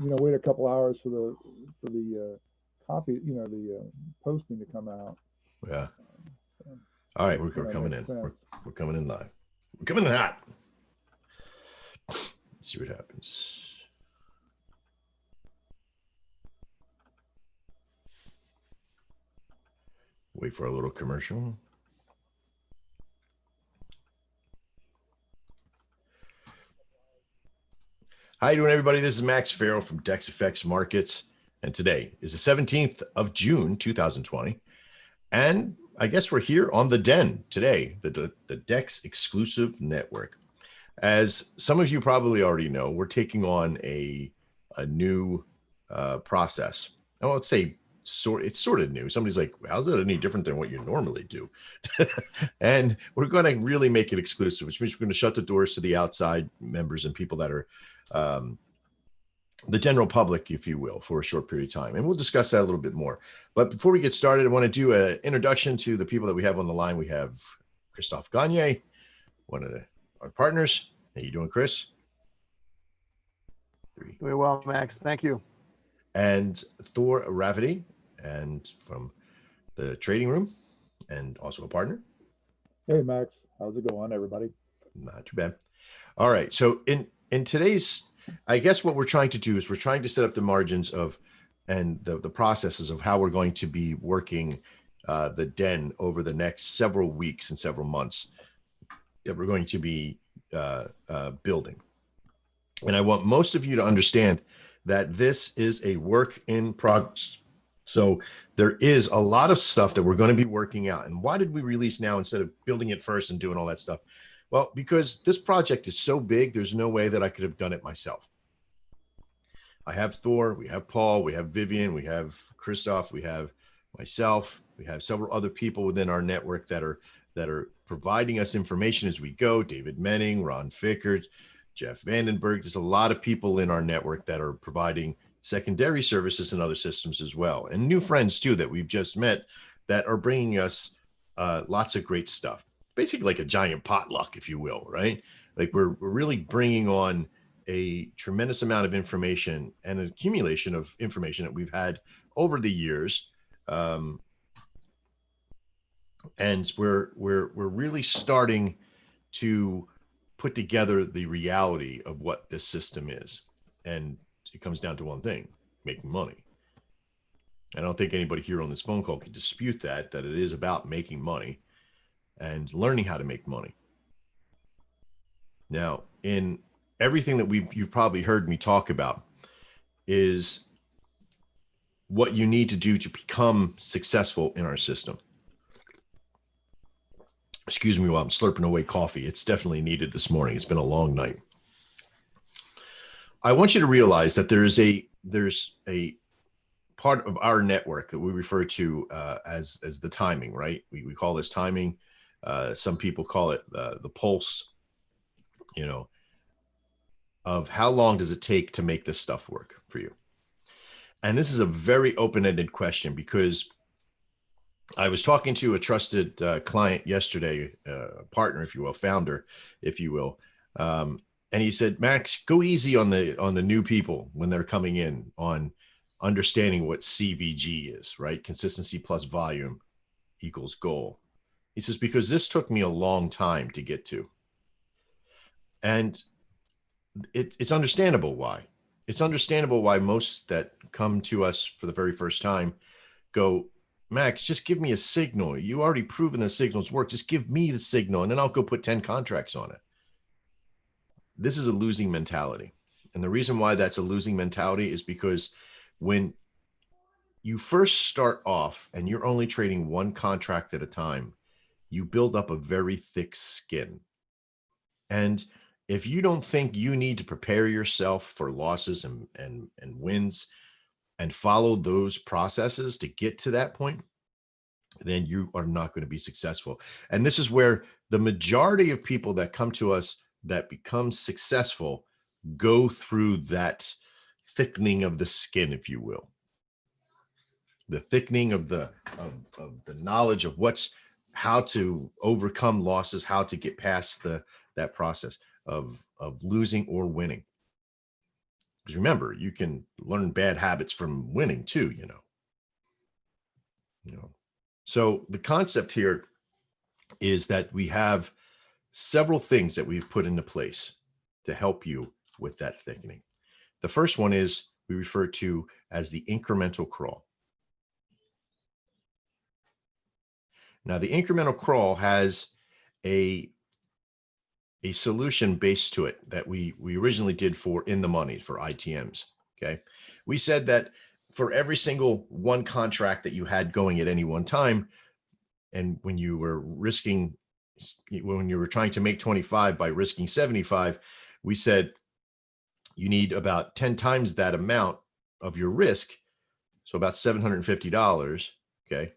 wait a couple hours for the copy, the posting to come out. Yeah. So, All right, we're that coming makes in. sense. We're coming in live. We're coming in hot. Let's see what happens. Wait for a little commercial. How you doing, everybody? This is Max Farrell from Dex Effects Markets, and today is the 17th of June, 2020. And I guess we're here on The Den today, the Dex exclusive network. As some of you probably already know, we're taking on a new process. I won't say it's sort of new. Somebody's like, how's that any different than what you normally do? And we're going to really make it exclusive, which means we're going to shut the doors to the outside members and people that are the general public, if you will, for a short period of time. And we'll discuss that a little bit more. But before we get started, I want to do an introduction to the people that we have on the line. We have Christophe Gagne, one of our partners. How you doing, Chris? Doing well, Max. Thank you. And Thor Rafferty, and from the trading room, and also a partner. Hey, Max. How's it going, everybody? Not too bad. All right. So in today's, I guess what we're trying to do is we're trying to set up the margins of and the processes of how we're going to be working the Den over the next several weeks and several months that we're going to be building. And I want most of you to understand that this is a work in progress. So there is a lot of stuff that we're going to be working out. And why did we release now instead of building it first and doing all that stuff? Well, because this project is so big, there's no way that I could have done it myself. I have Thor, we have Paul, we have Vivian, we have Christoph, we have myself, we have several other people within our network that are providing us information as we go. David Menning, Ron Fickert, Jeff Vandenberg. There's a lot of people in our network that are providing secondary services and other systems as well. And new friends too that we've just met that are bringing us lots of great stuff. Basically like a giant potluck, if you will, right? Like we're really bringing on a tremendous amount of information and an accumulation of information that we've had over the years. And we're really starting to put together the reality of what this system is. And it comes down to one thing: making money. I don't think anybody here on this phone call can dispute that it is about making money and learning how to make money. Now, in everything that you've probably heard me talk about is what you need to do to become successful in our system. Excuse me while I'm slurping away coffee. It's definitely needed this morning. It's been a long night. I want you to realize that there's a part of our network that we refer to as the timing, right? We call this timing. Some people call it the pulse, of how long does it take to make this stuff work for you? And this is a very open-ended question because I was talking to a trusted client yesterday, partner, if you will, founder, if you will. And he said, Max, go easy on the new people when they're coming in on understanding what CVG is, right? Consistency plus volume equals goal. He says, because this took me a long time to get to. And it's understandable why. It's understandable why most that come to us for the very first time go, Max, just give me a signal. You already proven the signals work. Just give me the signal and then I'll go put 10 contracts on it. This is a losing mentality. And the reason why that's a losing mentality is because when you first start off and you're only trading one contract at a time, you build up a very thick skin. And if you don't think you need to prepare yourself for losses and wins and follow those processes to get to that point, then you are not going to be successful. And this is where the majority of people that come to us that become successful go through that thickening of the skin, if you will. The thickening of the knowledge of how to overcome losses, how to get past that process of losing or winning. Because remember, you can learn bad habits from winning too, So the concept here is that we have several things that we've put into place to help you with that thickening. The first one is we refer to as the incremental crawl. Now, the incremental crawl has a solution based to it that we originally did for in the money for ITMs. Okay. We said that for every single one contract that you had going at any one time, and when you were trying to make 25 by risking 75, we said you need about 10 times that amount of your risk. So about $750, okay,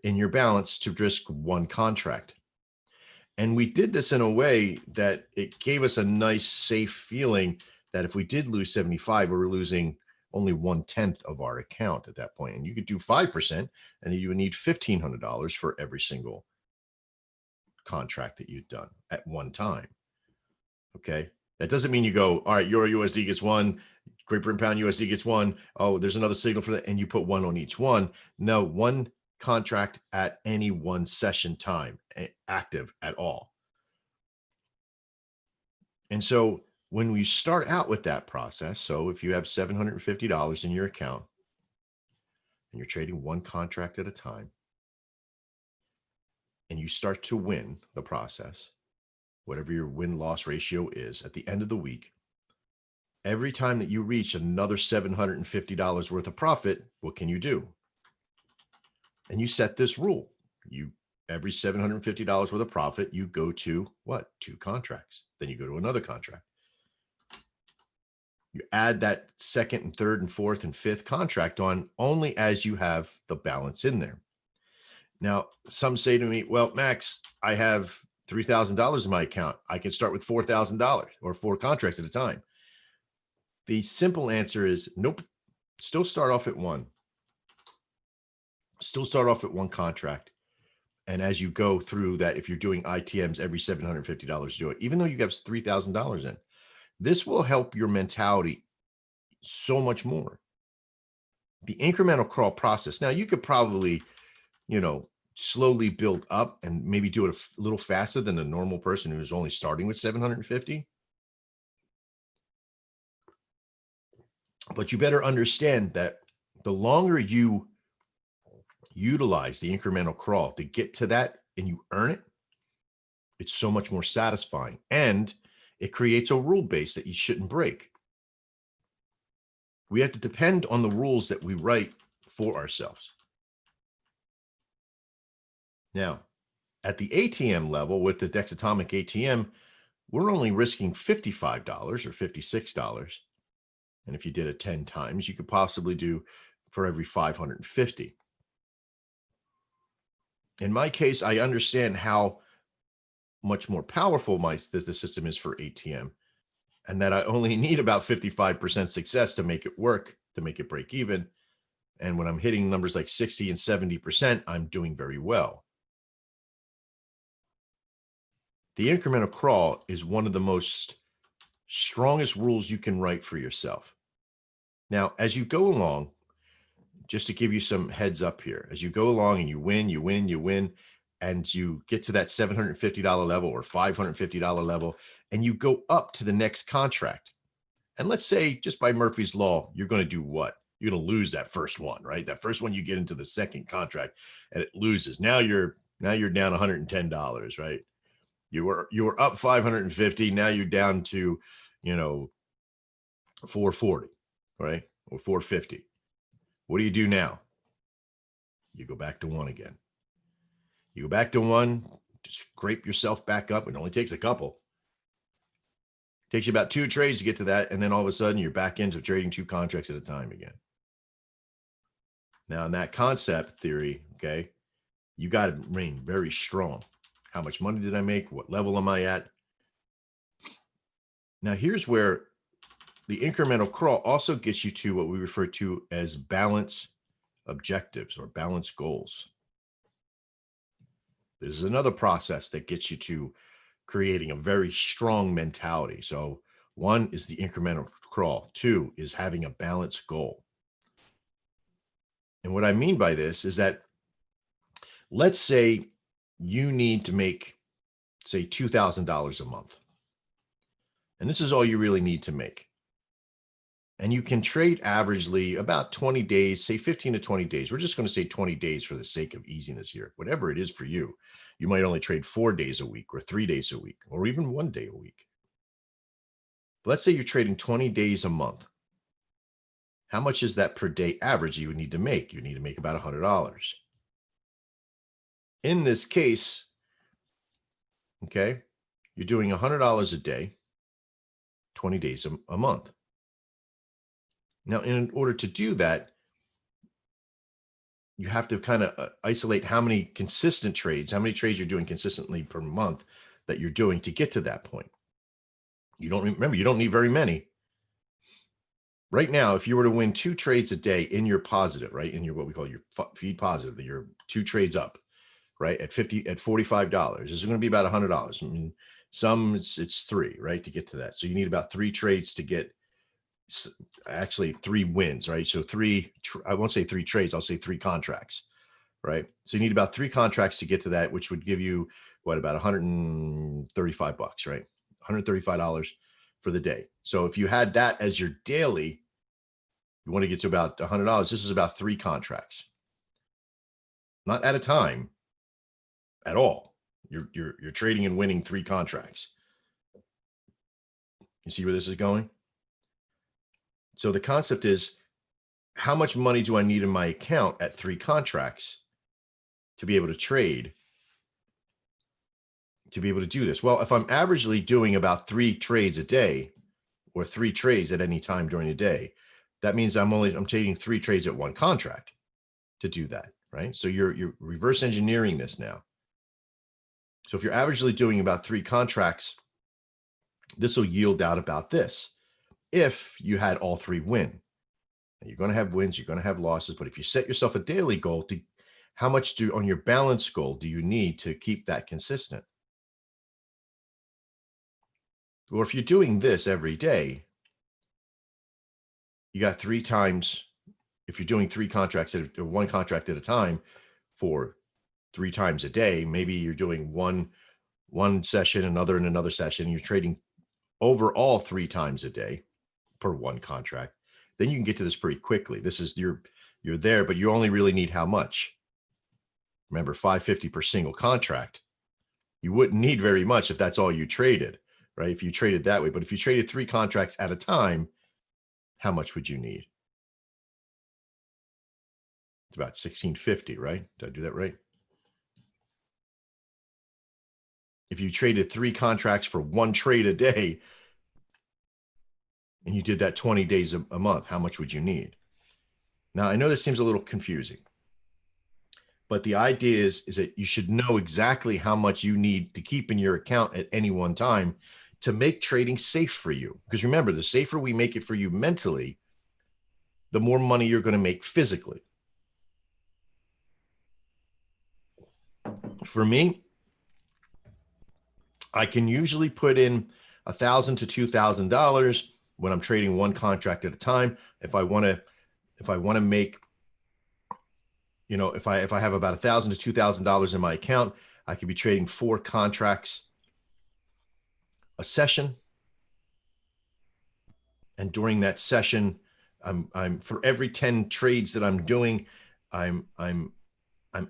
in your balance to risk one contract. And we did this in a way that it gave us a nice, safe feeling that if we did lose 75, we were losing only 1/10 of our account at that point. And you could do 5%, and you would need $1,500 for every single contract that you'd done at one time. Okay. That doesn't mean you go, all right, Euro USD gets one, Great Britain Pound USD gets one. Oh, there's another signal for that. And you put one on each one. No, one contract at any one session time, active at all. And so when we start out with that process, so if you have $750 in your account and you're trading one contract at a time, and you start to win the process, whatever your win-loss ratio is at the end of the week, every time that you reach another $750 worth of profit, what can you do? And you set this rule. Every $750 worth of profit, you go to what? 2 contracts. Then you go to another contract. You add that second and third and fourth and fifth contract on only as you have the balance in there. Now, some say to me, well, Max, I have $3,000 in my account. I can start with $4,000 or 4 contracts at a time. The simple answer is nope. Still start off at 1. Still start off at 1 contract. And as you go through that, if you're doing ITMs every $750, do it, even though you have $3,000 in. This will help your mentality so much more. The incremental crawl process. Now, you could probably, slowly build up and maybe do it a little faster than a normal person who's only starting with 750. But you better understand that the longer you utilize the incremental crawl to get to that and you earn it, it's so much more satisfying. And it creates a rule base that you shouldn't break. We have to depend on the rules that we write for ourselves. Now, at the ATM level with the Dexatomic ATM, we're only risking $55 or $56. And if you did it 10 times, you could possibly do for every 550. In my case, I understand how much more powerful the system is for ATM, and that I only need about 55% success to make it work, to make it break even. And when I'm hitting numbers like 60 and 70%, I'm doing very well. The incremental crawl is one of the most strongest rules you can write for yourself. Now, as you go along, just to give you some heads up here, as you go along and you win, and you get to that $750 level or $550 level, and you go up to the next contract. And let's say just by Murphy's Law, you're going to do what? You're going to lose that first one, right? That first one you get into the second contract and it loses. Now you're down $110, right? You were up 550. Now you're down to, 440, right? Or 450. What do you do now? You go back to 1 again. You go back to 1, just scrape yourself back up. It only takes a couple. It takes you about 2 trades to get to that. And then all of a sudden you're back into trading 2 contracts at a time again. Now in that concept theory, okay, you got to remain very strong. How much money did I make? What level am I at? Now here's where the incremental crawl also gets you to what we refer to as balance objectives or balance goals. This is another process that gets you to creating a very strong mentality. So One is the incremental crawl. Two is having a balanced goal. And what I mean by this is that, let's say you need to make, say, $2,000 a month. And this is all you really need to make. And you can trade averagely about 20 days, say 15 to 20 days. We're just going to say 20 days for the sake of easiness here. Whatever it is for you, you might only trade 4 days a week or 3 days a week, or even 1 day a week. But let's say you're trading 20 days a month. How much is that per day average you would need to make? You need to make about $100. In this case, okay, you're doing $100 a day, 20 days a month. Now, in order to do that, you have to kind of isolate how many consistent trades, how many trades you're doing consistently per month that you're doing to get to that point. You don't remember, you don't need very many. Right now, if you were to win 2 trades a day in your positive, right, in your what we call your feed positive, you're 2 trades up, right, at $45, this is going to be about $100. I mean, some it's 3, right, to get to that. So you need about 3 trades to get, actually 3 wins, right? So I won't say 3 trades, I'll say 3 contracts, right? So you need about 3 contracts to get to that, which would give you what, about $135, right? $135 for the day. So if you had that as your daily, you want to get to about $100. This is about 3 contracts, not at a time at all. You're trading and winning 3 contracts. You see where this is going? So the concept is, how much money do I need in my account at 3 contracts to be able to trade, to be able to do this? Well, if I'm averagely doing about 3 trades a day, or 3 trades at any time during the day, that means I'm taking 3 trades at 1 contract to do that, right? So you're reverse engineering this now. So if you're averagely doing about 3 contracts, this will yield out about this. If you had all 3 win, and you're going to have wins, you're going to have losses. But if you set yourself a daily goal, to how much on your balance goal do you need to keep that consistent? Or if you're doing this every day, you got 3 times. If you're doing 3 contracts or 1 contract at a time for 3 times a day, maybe you're doing one session, another and another session. You're trading overall 3 times a day per 1 contract. Then you can get to this pretty quickly. This is you're there, but you only really need how much? Remember, $550 per single contract. You wouldn't need very much if that's all you traded, right? If you traded that way. But if you traded 3 contracts at a time, how much would you need? It's about $1,650, right? Did I do that right? If you traded 3 contracts for 1 trade a day, and you did that 20 days a month, how much would you need? Now, I know this seems a little confusing, but the idea is that you should know exactly how much you need to keep in your account at any one time to make trading safe for you. Because remember, the safer we make it for you mentally, the more money you're going to make physically. For me, I can usually put in $1,000 to $2,000 when I'm trading 1 contract at a time. If I want to make, if I have about $1,000 to $2,000 in my account, I could be trading 4 contracts a session. And during that session, I'm for every 10 trades that I'm doing, I'm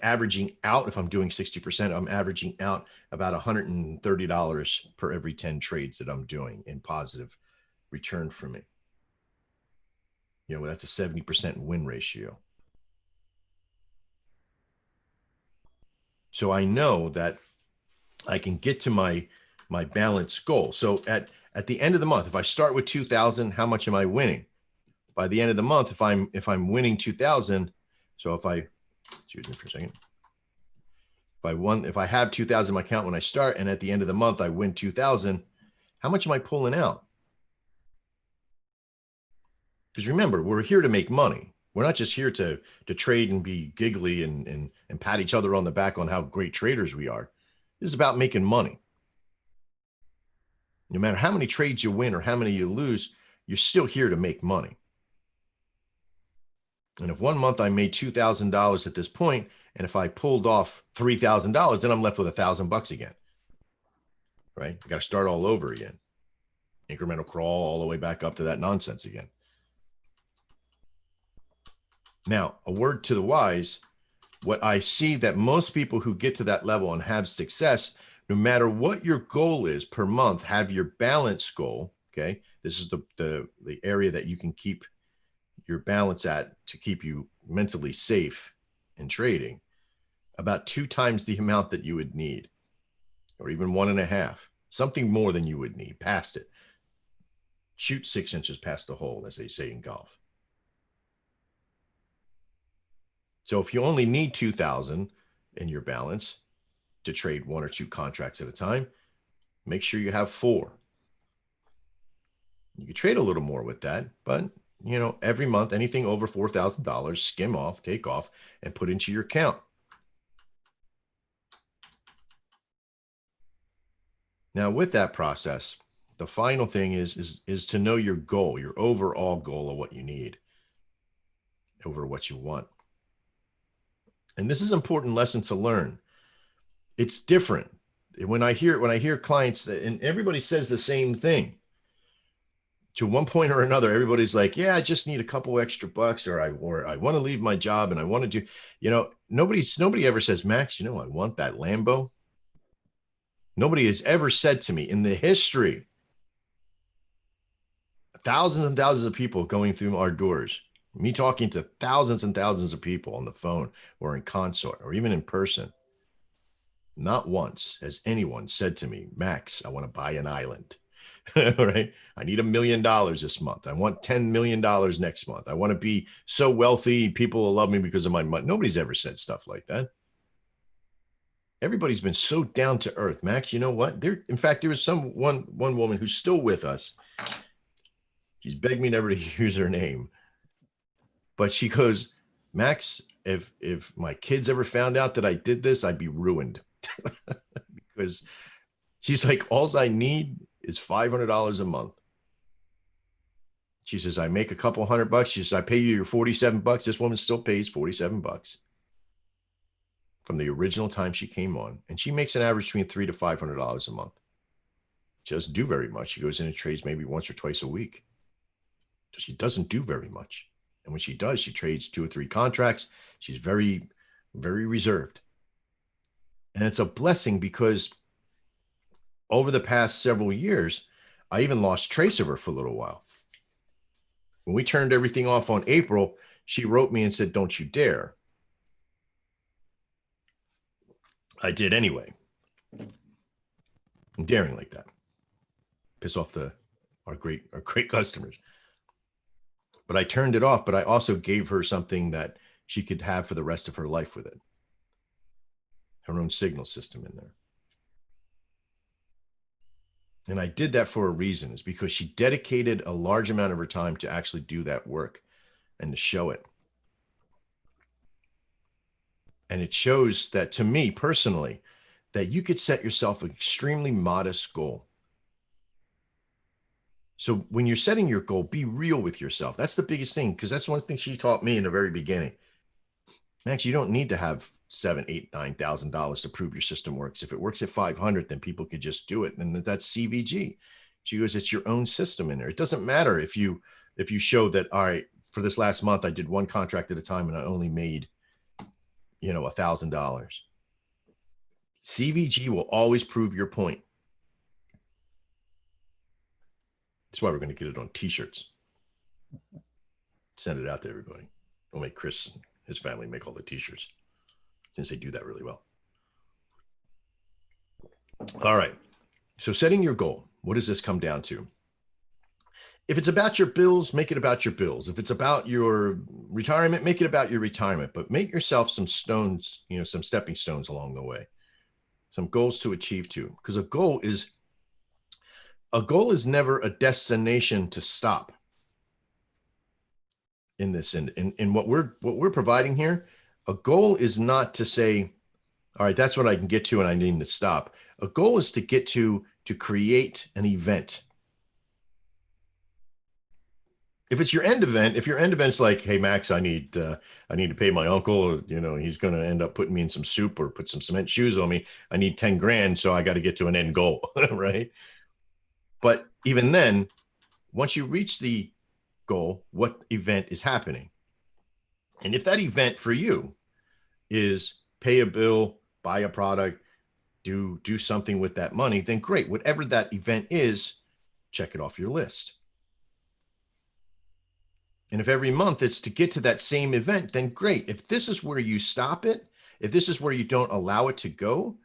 averaging out, if I'm doing 60%, I'm averaging out about $130 per every 10 trades that I'm doing in positive return for me. That's a 70% win ratio. So I know that I can get to my balance goal. So at the end of the month, if I start with 2,000, how much am I winning? By the end of the month, if I'm winning 2,000, so excuse me for a second. If I have 2,000 in my account when I start, and at the end of the month I win 2,000, how much am I pulling out? Because remember, we're here to make money. We're not just here to trade and be giggly and pat each other on the back on how great traders we are. This is about making money. No matter how many trades you win or how many you lose, you're still here to make money. And if one month I made $2,000 at this point, and if I pulled off $3,000, then I'm left with $1,000 again, right? I got to start all over again. Incremental crawl all the way back up to that nonsense again. Now, a word to the wise, what I see that most people who get to that level and have success, no matter what your goal is per month, have your balance goal. Okay. This is the area that you can keep your balance at to keep you mentally safe in trading, about 2 times the amount that you would need, or even 1.5, something more than you would need past it. Shoot 6 inches past the hole, as they say in golf. So if you only need 2,000 in your balance to trade 1 or 2 contracts at a time, make sure you have 4. You can trade a little more with that, but you know, every month, anything over $4,000, skim off, take off, and put into your account. Now, with that process, the final thing is to know your goal, your overall goal of what you need over what you want. And this is an important lesson to learn. It's different. When I hear clients, and everybody says the same thing, to one point or another, everybody's like, yeah, I just need a couple extra bucks, or I want to leave my job and I want to do, you know, nobody ever says, Max, you know, I want that Lambo. Nobody has ever said to me in the history, thousands and thousands of people going through our doors, me talking to thousands and thousands of people on the phone or in consort or even in person, not once has anyone said to me, Max, I want to buy an island. Right? I need $1 million this month. I want $10 million next month. I want to be so wealthy, people will love me because of my money. Nobody's ever said stuff like that. Everybody's been so down to earth. Max, you know what? In fact, there was one woman who's still with us. She's begged me never to use her name, but she goes, Max, if my kids ever found out that I did this, I'd be ruined. Because she's like, all I need is $500 a month. She says, I make a couple $100. She says, I pay you your $47. This woman still pays $47 from the original time she came on. And she makes an average between $300 to $500 a month. She doesn't do very much. She goes in and trades maybe once or twice a week. So she doesn't do very much. And when she does, she trades 2 or 3 contracts. She's very, very reserved. And it's a blessing because over the past several years, I even lost trace of her for a little while. When we turned everything off on April, she wrote me and said, don't you dare. I did anyway. I'm daring like that. Piss off our great customers. But I turned it off, but I also gave her something that she could have for the rest of her life with it. Her own signal system in there. And I did that for a reason, is because she dedicated a large amount of her time to actually do that work and to show it. And it shows that, to me personally, that you could set yourself an extremely modest goal. So when you're setting your goal, be real with yourself. That's the biggest thing, because that's one thing she taught me in the very beginning. Max, you don't need to have $7,000, $8,000, $9,000 to prove your system works. If it works at 500, then people could just do it. And that's CVG. She goes, it's your own system in there. It doesn't matter if you show that, all right, for this last month, I did 1 contract at a time and I only made, you know, $1,000. CVG will always prove your point. That's why we're going to get it on t-shirts. Send it out to everybody. We'll make Chris and his family make all the t-shirts, since they do that really well. All right. So setting your goal, what does this come down to? If it's about your bills, make it about your bills. If it's about your retirement, make it about your retirement, but make yourself some stones, you know, some stepping stones along the way, some goals to achieve too, because a goal is never a destination to stop. In this, and what we're providing here, a goal is not to say, all right, that's what I can get to and I need to stop. A goal is to get to to create an event. If it's your end event, if your end event's like, hey, Max, I need to pay my uncle, you know, he's going to end up putting me in some soup or put some cement shoes on me. I need 10 grand. So I got to get to an end goal, right? But even then, once you reach the goal, what event is happening? And if that event for you is pay a bill, buy a product, do something with that money, then great. Whatever that event is, check it off your list. And if every month it's to get to that same event, then great. If this is where you stop it, if this is where you don't allow it to go,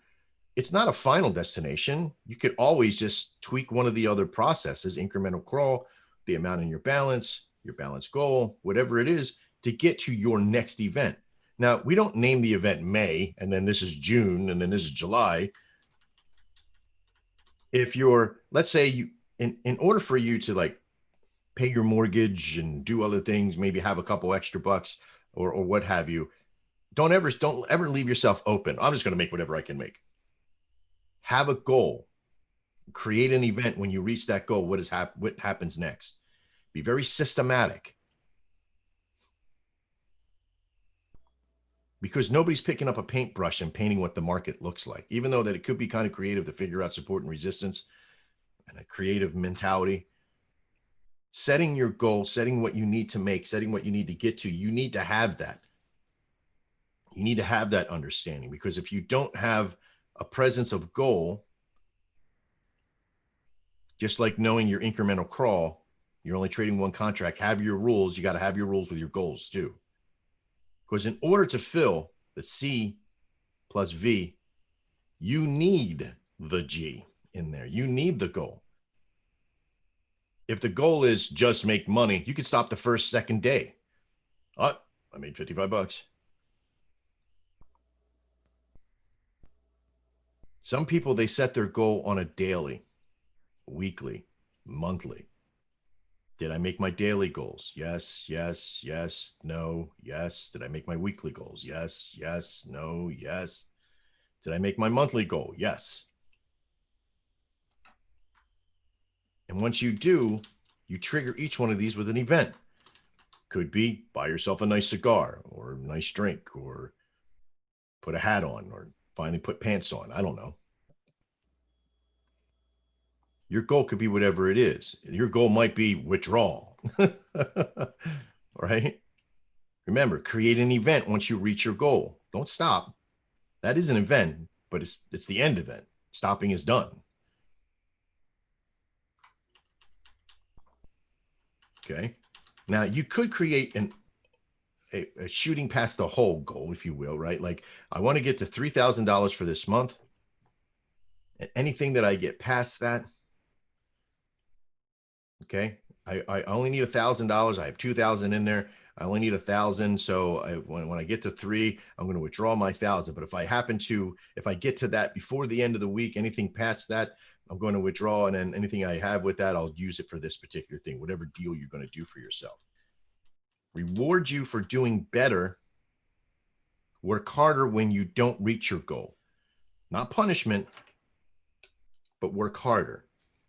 it's not a final destination. You could always just tweak one of the other processes, incremental crawl, the amount in your balance goal, whatever it is, to get to your next event. Now, we don't name the event May, and then this is June, and then this is July. If you're, let's say you, in order for you to like pay your mortgage and do other things, maybe have a couple extra bucks or what have you, don't ever leave yourself open. I'm just going to make whatever I can make. Have a goal, create an event. When you reach that goal, what happens next? Be very systematic, because nobody's picking up a paintbrush and painting what the market looks like, even though that it could be kind of creative to figure out support and resistance and a creative mentality. Setting your goal, setting what you need to make, setting what you need to get to, you need to have that. You need to have that understanding, because if you don't have a presence of goal, just like knowing your incremental crawl, you're only trading one contract, have your rules. You got to have your rules with your goals too. Because in order to fill the C plus V, you need the G in there. You need the goal. If the goal is just make money, you can stop the first, second day. Oh, I made 55 bucks. Some people, they set their goal on a daily, weekly, monthly. Did I make my daily goals? Yes, yes, yes, no, yes. Did I make my weekly goals? Yes, yes, no, yes. Did I make my monthly goal? Yes. And once you do, you trigger each one of these with an event. Could be buy yourself a nice cigar or a nice drink, or put a hat on, or finally put pants on. I don't know. Your goal could be whatever it is. Your goal might be withdrawal, right? Remember, create an event once you reach your goal. Don't stop. That is an event, but it's the end event. Stopping is done. Okay. Now you could create a shooting past the hole goal, if you will, right? Like, I want to get to $3,000 for this month. And anything that I get past that, okay, I only need $1,000. I have 2,000 in there. I only need 1,000. So when I get to 3, I'm going to withdraw my 1,000. But if I get to that before the end of the week, anything past that, I'm going to withdraw. And then anything I have with that, I'll use it for this particular thing, whatever deal you're going to do for yourself. Reward you for doing better. Work harder when you don't reach your goal. Not punishment, but work harder.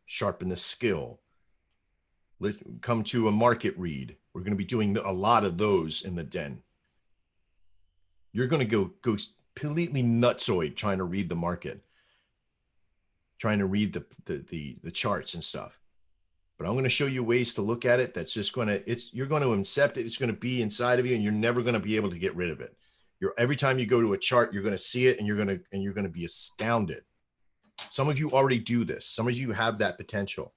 Sharpen the skill. Come to a market read. We're going to be doing a lot of those in the den. You're going to go completely nutsoid trying to read the market, trying to read the charts and stuff. But I'm going to show you ways to look at it that's just going to, you're going to accept it. It's going to be inside of you, and you're never going to be able to get rid of it. Every time you go to a chart, you're going to see it, and you're going to be astounded. Some of you already do this. Some of you have that potential.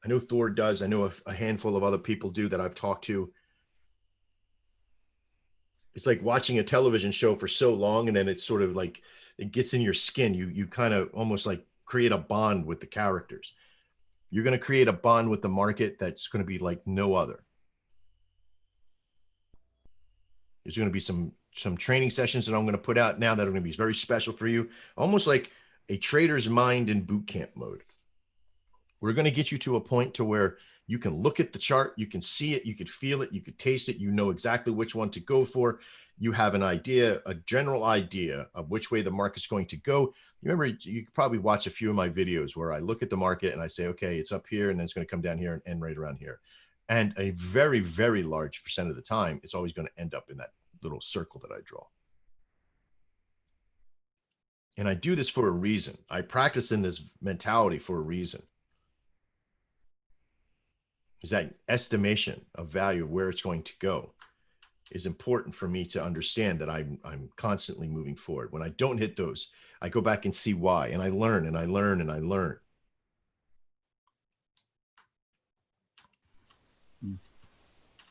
I know Thor does. I know a handful of other people do that I've talked to. It's like watching a television show for so long, and then it's sort of like it gets in your skin. You kind of almost like create a bond with the characters. You're going to create a bond with the market that's going to be like no other. There's going to be some training sessions that I'm going to put out now that are going to be very special for you, almost like a trader's mind in boot camp mode. We're going to get you to a point to where you can look at the chart, you can see it, you could feel it, you could taste it, you know exactly which one to go for. You have an idea, a general idea of which way the market's going to go. You remember, you probably watch a few of my videos where I look at the market and I say, okay, it's up here and then it's going to come down here and end right around here. And a very, very large percent of the time, it's always going to end up in that little circle that I draw. And I do this for a reason. I practice in this mentality for a reason. Is that estimation of value of where it's going to go is important for me to understand that I'm constantly moving forward. When I don't hit those, I go back and see why, and I learn and I learn and I learn.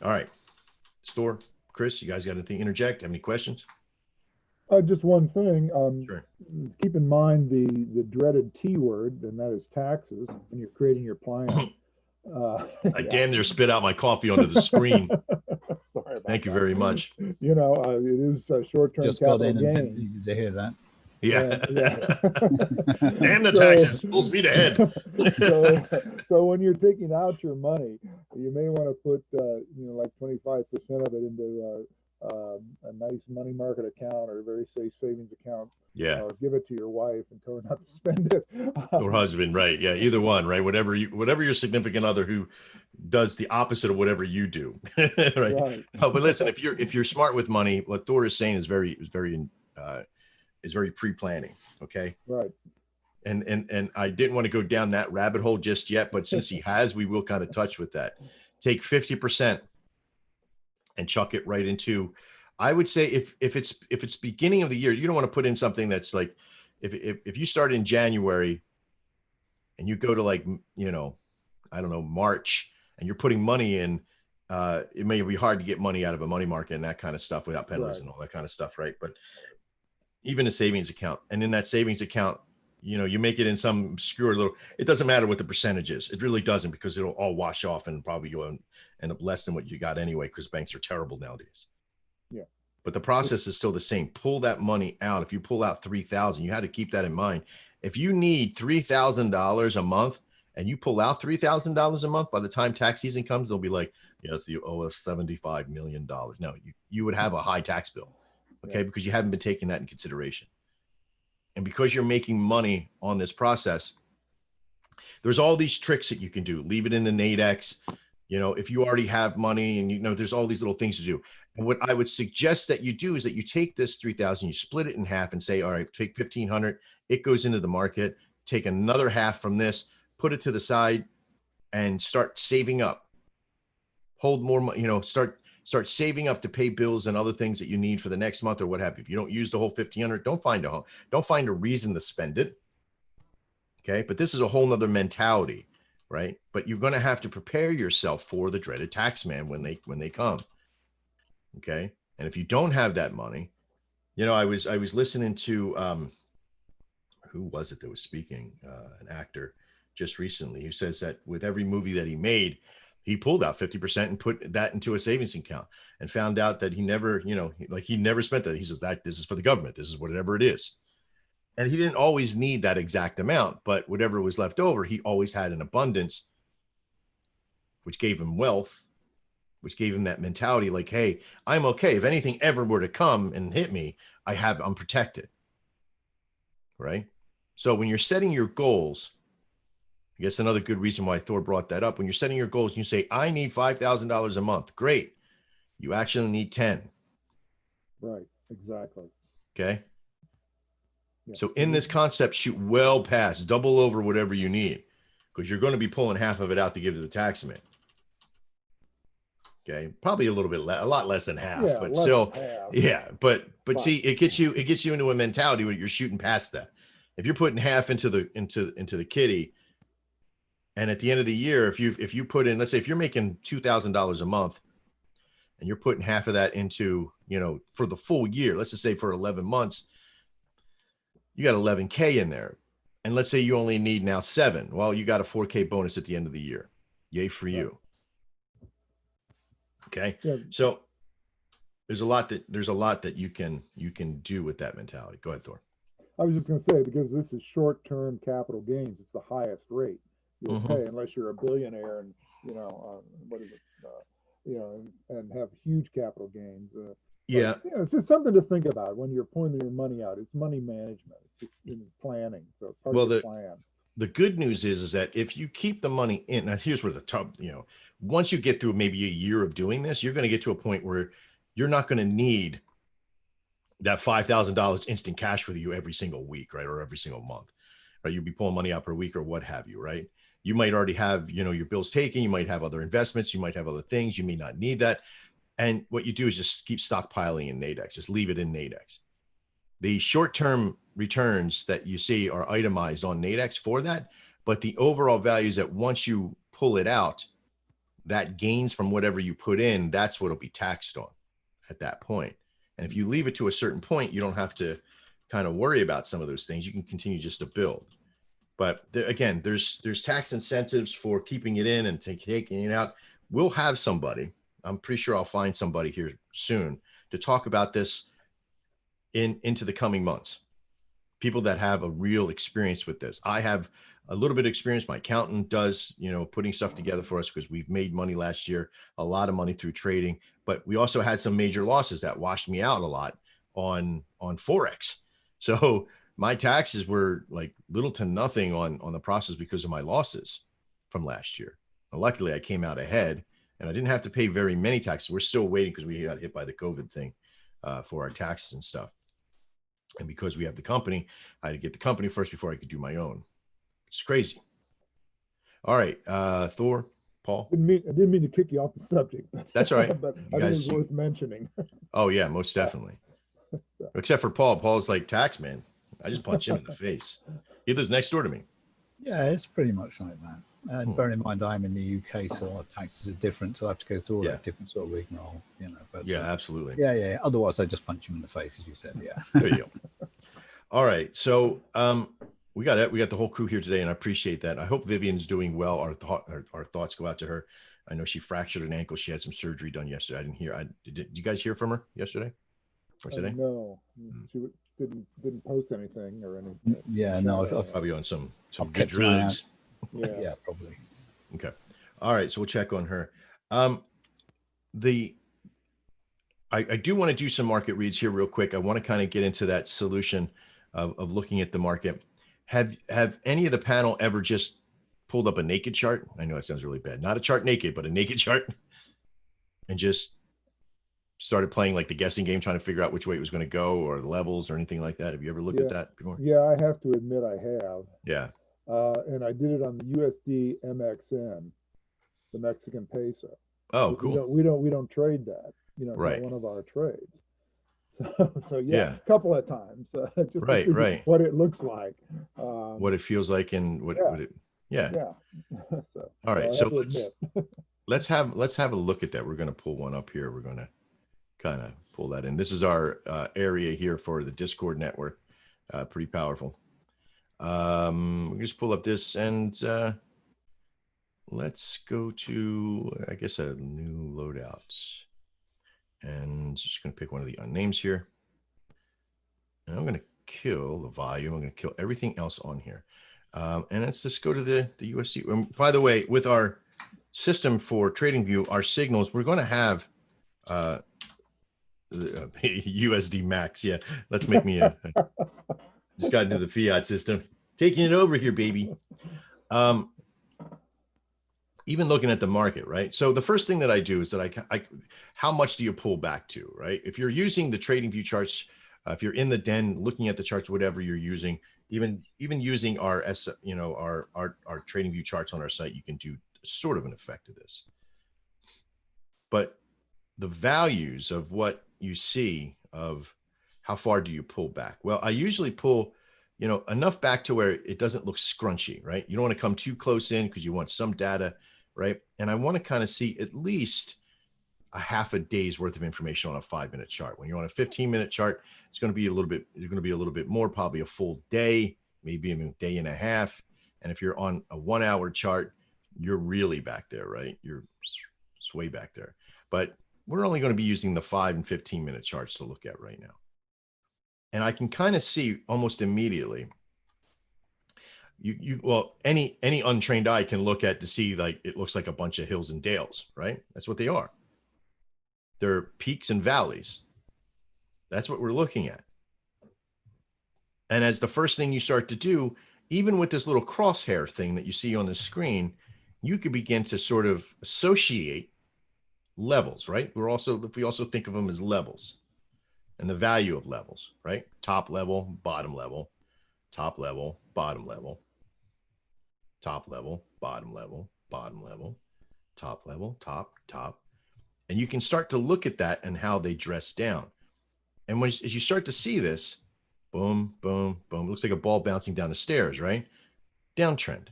All right, Thor, Chris, you guys got anything to interject? Have any questions? Just one thing. Sure. Keep in mind the dreaded T word, and that is taxes when you're creating your plan. I damn near spit out my coffee onto the screen. Sorry about Thank you that. very much. You know, it is short-term Just got capital in and gains. didn't need to hear that. Yeah. Yeah. Damn the taxes. Full speed ahead. So when you're taking out your money, you may want to put, like 25% of it into a nice money market account or a very safe savings account. Yeah. Or give it to your wife and tell her not to spend it. Or husband, right? Yeah, either one, right? Whatever your significant other who does the opposite of whatever you do, right? Right. No, but listen, if you're smart with money, what Thor is saying is very pre-planning. Okay. Right. And I didn't want to go down that rabbit hole just yet, but since he has, we will kind of touch with that. Take 50% and chuck it right into. I would say if it's beginning of the year, you don't want to put in something that's like, if you start in January and you go to like, I don't know, March, and you're putting money in, it may be hard to get money out of a money market and that kind of stuff without penalties and all that kind of stuff. Right. But even a savings account, and in that savings account, you make it in some obscure little, it doesn't matter what the percentage is. It really doesn't, because it'll all wash off and probably you'll end up less than what you got anyway, because banks are terrible nowadays. Yeah. But the process is still the same. Pull that money out. If you pull out $3,000, you had to keep that in mind. If you need $3,000 a month and you pull out $3,000 a month, by the time tax season comes, they'll be like, yes, you owe us $75 million. No, you would have a high tax bill. Okay. Yeah. Because you haven't been taking that in consideration. And because you're making money on this process, there's all these tricks that you can do. Leave it in the Nadex. If you already have money and there's all these little things to do. And what I would suggest that you do is that you take this 3,000, you split it in half and say, all right, take 1,500, it goes into the market, take another half from this, put it to the side and start saving up. Hold more money, start saving up to pay bills and other things that you need for the next month or what have you. If you don't use the whole 1,500, don't find a reason to spend it. Okay. But this is a whole nother mentality, right? But you're going to have to prepare yourself for the dreaded tax man when they come. Okay. And if you don't have that money, I was listening to, who was it that was speaking? An actor just recently who says that with every movie that he made, he pulled out 50% and put that into a savings account and found out that he never, he never spent that. He says that this is for the government. This is whatever it is. And he didn't always need that exact amount, but whatever was left over, he always had an abundance, which gave him wealth, which gave him that mentality like, hey, I'm okay. If anything ever were to come and hit me, I'm protected. Right? So when you're setting your goals, I guess another good reason why Thor brought that up, when you're setting your goals, you say, I need $5,000 a month. Great. You actually need 10. Right. Exactly. Okay. Yeah. So in this concept, shoot well past, double over whatever you need, because you're going to be pulling half of it out to give to the tax man. Okay, probably a lot less than half, but still, yeah. But see, it gets you into a mentality where you're shooting past that. If you're putting half into the kitty, and at the end of the year, if you put in, let's say if you're making $2,000 a month, and you're putting half of that into, for the full year, let's just say for 11 months, you got 11K in there, and let's say you only need now 7. Well, you got a 4K bonus at the end of the year. Yay for you. Okay. Yeah. So there's a lot that you can do with that mentality. Go ahead, Thor. I was just going to say, because this is short-term capital gains, it's the highest rate you'll pay unless you're a billionaire and, what is it? And have huge capital gains. Yeah. It's just something to think about when you're pulling your money out. It's money management. It's just planning. So it's part Well, of your plan. the good news is that if you keep the money in, now here's where the top, once you get through maybe a year of doing this, you're going to get to a point where you're not going to need that $5,000 instant cash with you every single week, right? Or every single month, right? You'll be pulling money out per week or what have you, right? You might already have, your bills taken. You might have other investments. You might have other things. You may not need that. And what you do is just keep stockpiling in Nadex. Just leave it in Nadex. The short-term returns that you see are itemized on Nadex for that, but the overall values that once you pull it out, that gains from whatever you put in, that's what will be taxed on at that point. And if you leave it to a certain point, you don't have to kind of worry about some of those things. You can continue just to build. But again, there's tax incentives for keeping it in and taking it out. We'll have somebody, I'm pretty sure I'll find somebody here soon to talk about this into the coming months. People that have a real experience with this. I have a little bit of experience. My accountant does, putting stuff together for us because we've made money last year, a lot of money through trading, but we also had some major losses that washed me out a lot on Forex. So my taxes were like little to nothing on the process because of my losses from last year. Now, luckily I came out ahead and I didn't have to pay very many taxes. We're still waiting because we got hit by the COVID thing for our taxes and stuff. And because we have the company, I had to get the company first before I could do my own. It's crazy. All right, Thor, Paul. I didn't mean to kick you off the subject. That's all right. But I think it's worth mentioning. Oh yeah, most definitely. Except for Paul. Paul's like, tax man. I just punch him in the face. He lives next door to me. Yeah, it's pretty much like that. And bearing in mind, I'm in the UK, so our taxes are different. So I have to go through all that different sort of rigmarole, But yeah, absolutely. Yeah. Otherwise, I just punch him in the face, as you said. Yeah. There you go. All right. So we got it. We got the whole crew here today, and I appreciate that. I hope Vivian's doing well. Our thoughts go out to her. I know she fractured an ankle. She had some surgery done yesterday. I didn't hear. Did you guys hear from her yesterday or today? No, she didn't post anything or anything. Yeah, no, I've probably on some good drugs. Yeah, probably. Okay. All right. So we'll check on her. I do want to do some market reads here real quick. I want to kind of get into that solution of looking at the market. Have any of the panel ever just pulled up a naked chart? I know that sounds really bad. Not a chart naked, but a naked chart, and just started playing like the guessing game, trying to figure out which way it was going to go or the levels or anything like that. Have you ever looked at that before? Yeah, I have to admit I have. Yeah. And I did it on the USD MXN, the Mexican peso. Oh, cool. We don't trade that. Right. Not one of our trades. So yeah, a couple of times. Just right. What it looks like. What it feels like and what it. Yeah. So, all right. So let's have a look at that. We're going to pull one up here. We're going to kind of pull that in. This is our area here for the Discord network. Pretty powerful. We just pull up this and let's go to, I guess, a new loadout. And just going to pick one of the names here. And I'm going to kill the volume. I'm going to kill everything else on here. And let's just go to the USD. And by the way, with our system for TradingView, our signals, we're going to have the USD Max. Yeah, let's make me just got into the fiat system. Taking it over here, baby. Even looking at the market, right? So the first thing that I do is that I how much do you pull back to, right? If you're using the TradingView charts, if you're in the den looking at the charts, whatever you're using, even using our TradingView charts on our site, you can do sort of an effect of this. But the values of what you see of how far do you pull back? Well, I usually pull enough back to where it doesn't look scrunchy, right? You don't want to come too close in because you want some data, right? And I want to kind of see at least a half a day's worth of information on a 5-minute chart. When you're on a 15-minute chart, it's going to be a little bit more, probably a full day, maybe a day and a half. And if you're on a 1-hour chart, you're really back there, right? It's way back there. But we're only going to be using the 5 and 15-minute charts to look at right now. And I can kind of see almost immediately. Any untrained eye can look at to see, like, it looks like a bunch of hills and dales, right? That's what they are. They're peaks and valleys. That's what we're looking at. And as the first thing you start to do, even with this little crosshair thing that you see on the screen, you could begin to sort of associate levels, right? If we also think of them as levels and the value of levels, right? Top level, bottom level, top level, bottom level, top level, bottom level, bottom level, top level, top. And you can start to look at that and how they dress down. And as you start to see this, boom, boom, boom, it looks like a ball bouncing down the stairs, right? Downtrend.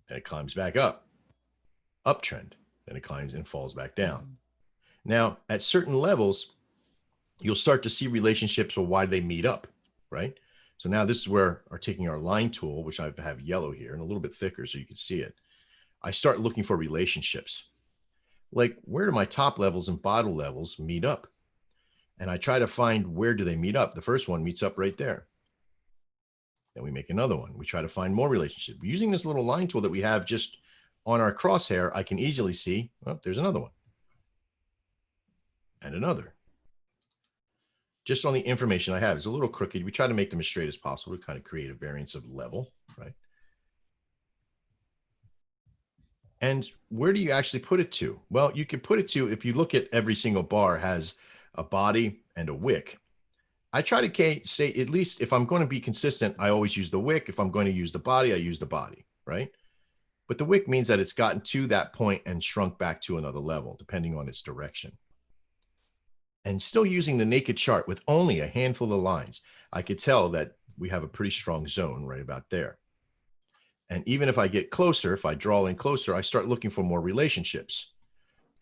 And it climbs back up. Uptrend. Then it climbs and falls back down. Now, at certain levels, you'll start to see relationships of why they meet up, right? So now this is where taking our line tool, which I have yellow here and a little bit thicker so you can see it. I start looking for relationships. Like, where do my top levels and bottom levels meet up? And I try to find, where do they meet up? The first one meets up right there. Then we make another one. We try to find more relationship. Using this little line tool that we have just on our crosshair, I can easily see, oh, there's another one. And another. Just on the information I have. It's a little crooked. We try to make them as straight as possible to kind of create a variance of level, right? And where do you actually put it to? Well, you can put it to, if you look at every single bar has a body and a wick. I try to say, at least if I'm going to be consistent, I always use the wick. If I'm going to use the body, I use the body, right? But the wick means that it's gotten to that point and shrunk back to another level, depending on its direction. And still using the naked chart with only a handful of lines, I could tell that we have a pretty strong zone right about there. And even if I get closer, if I draw in closer, I start looking for more relationships.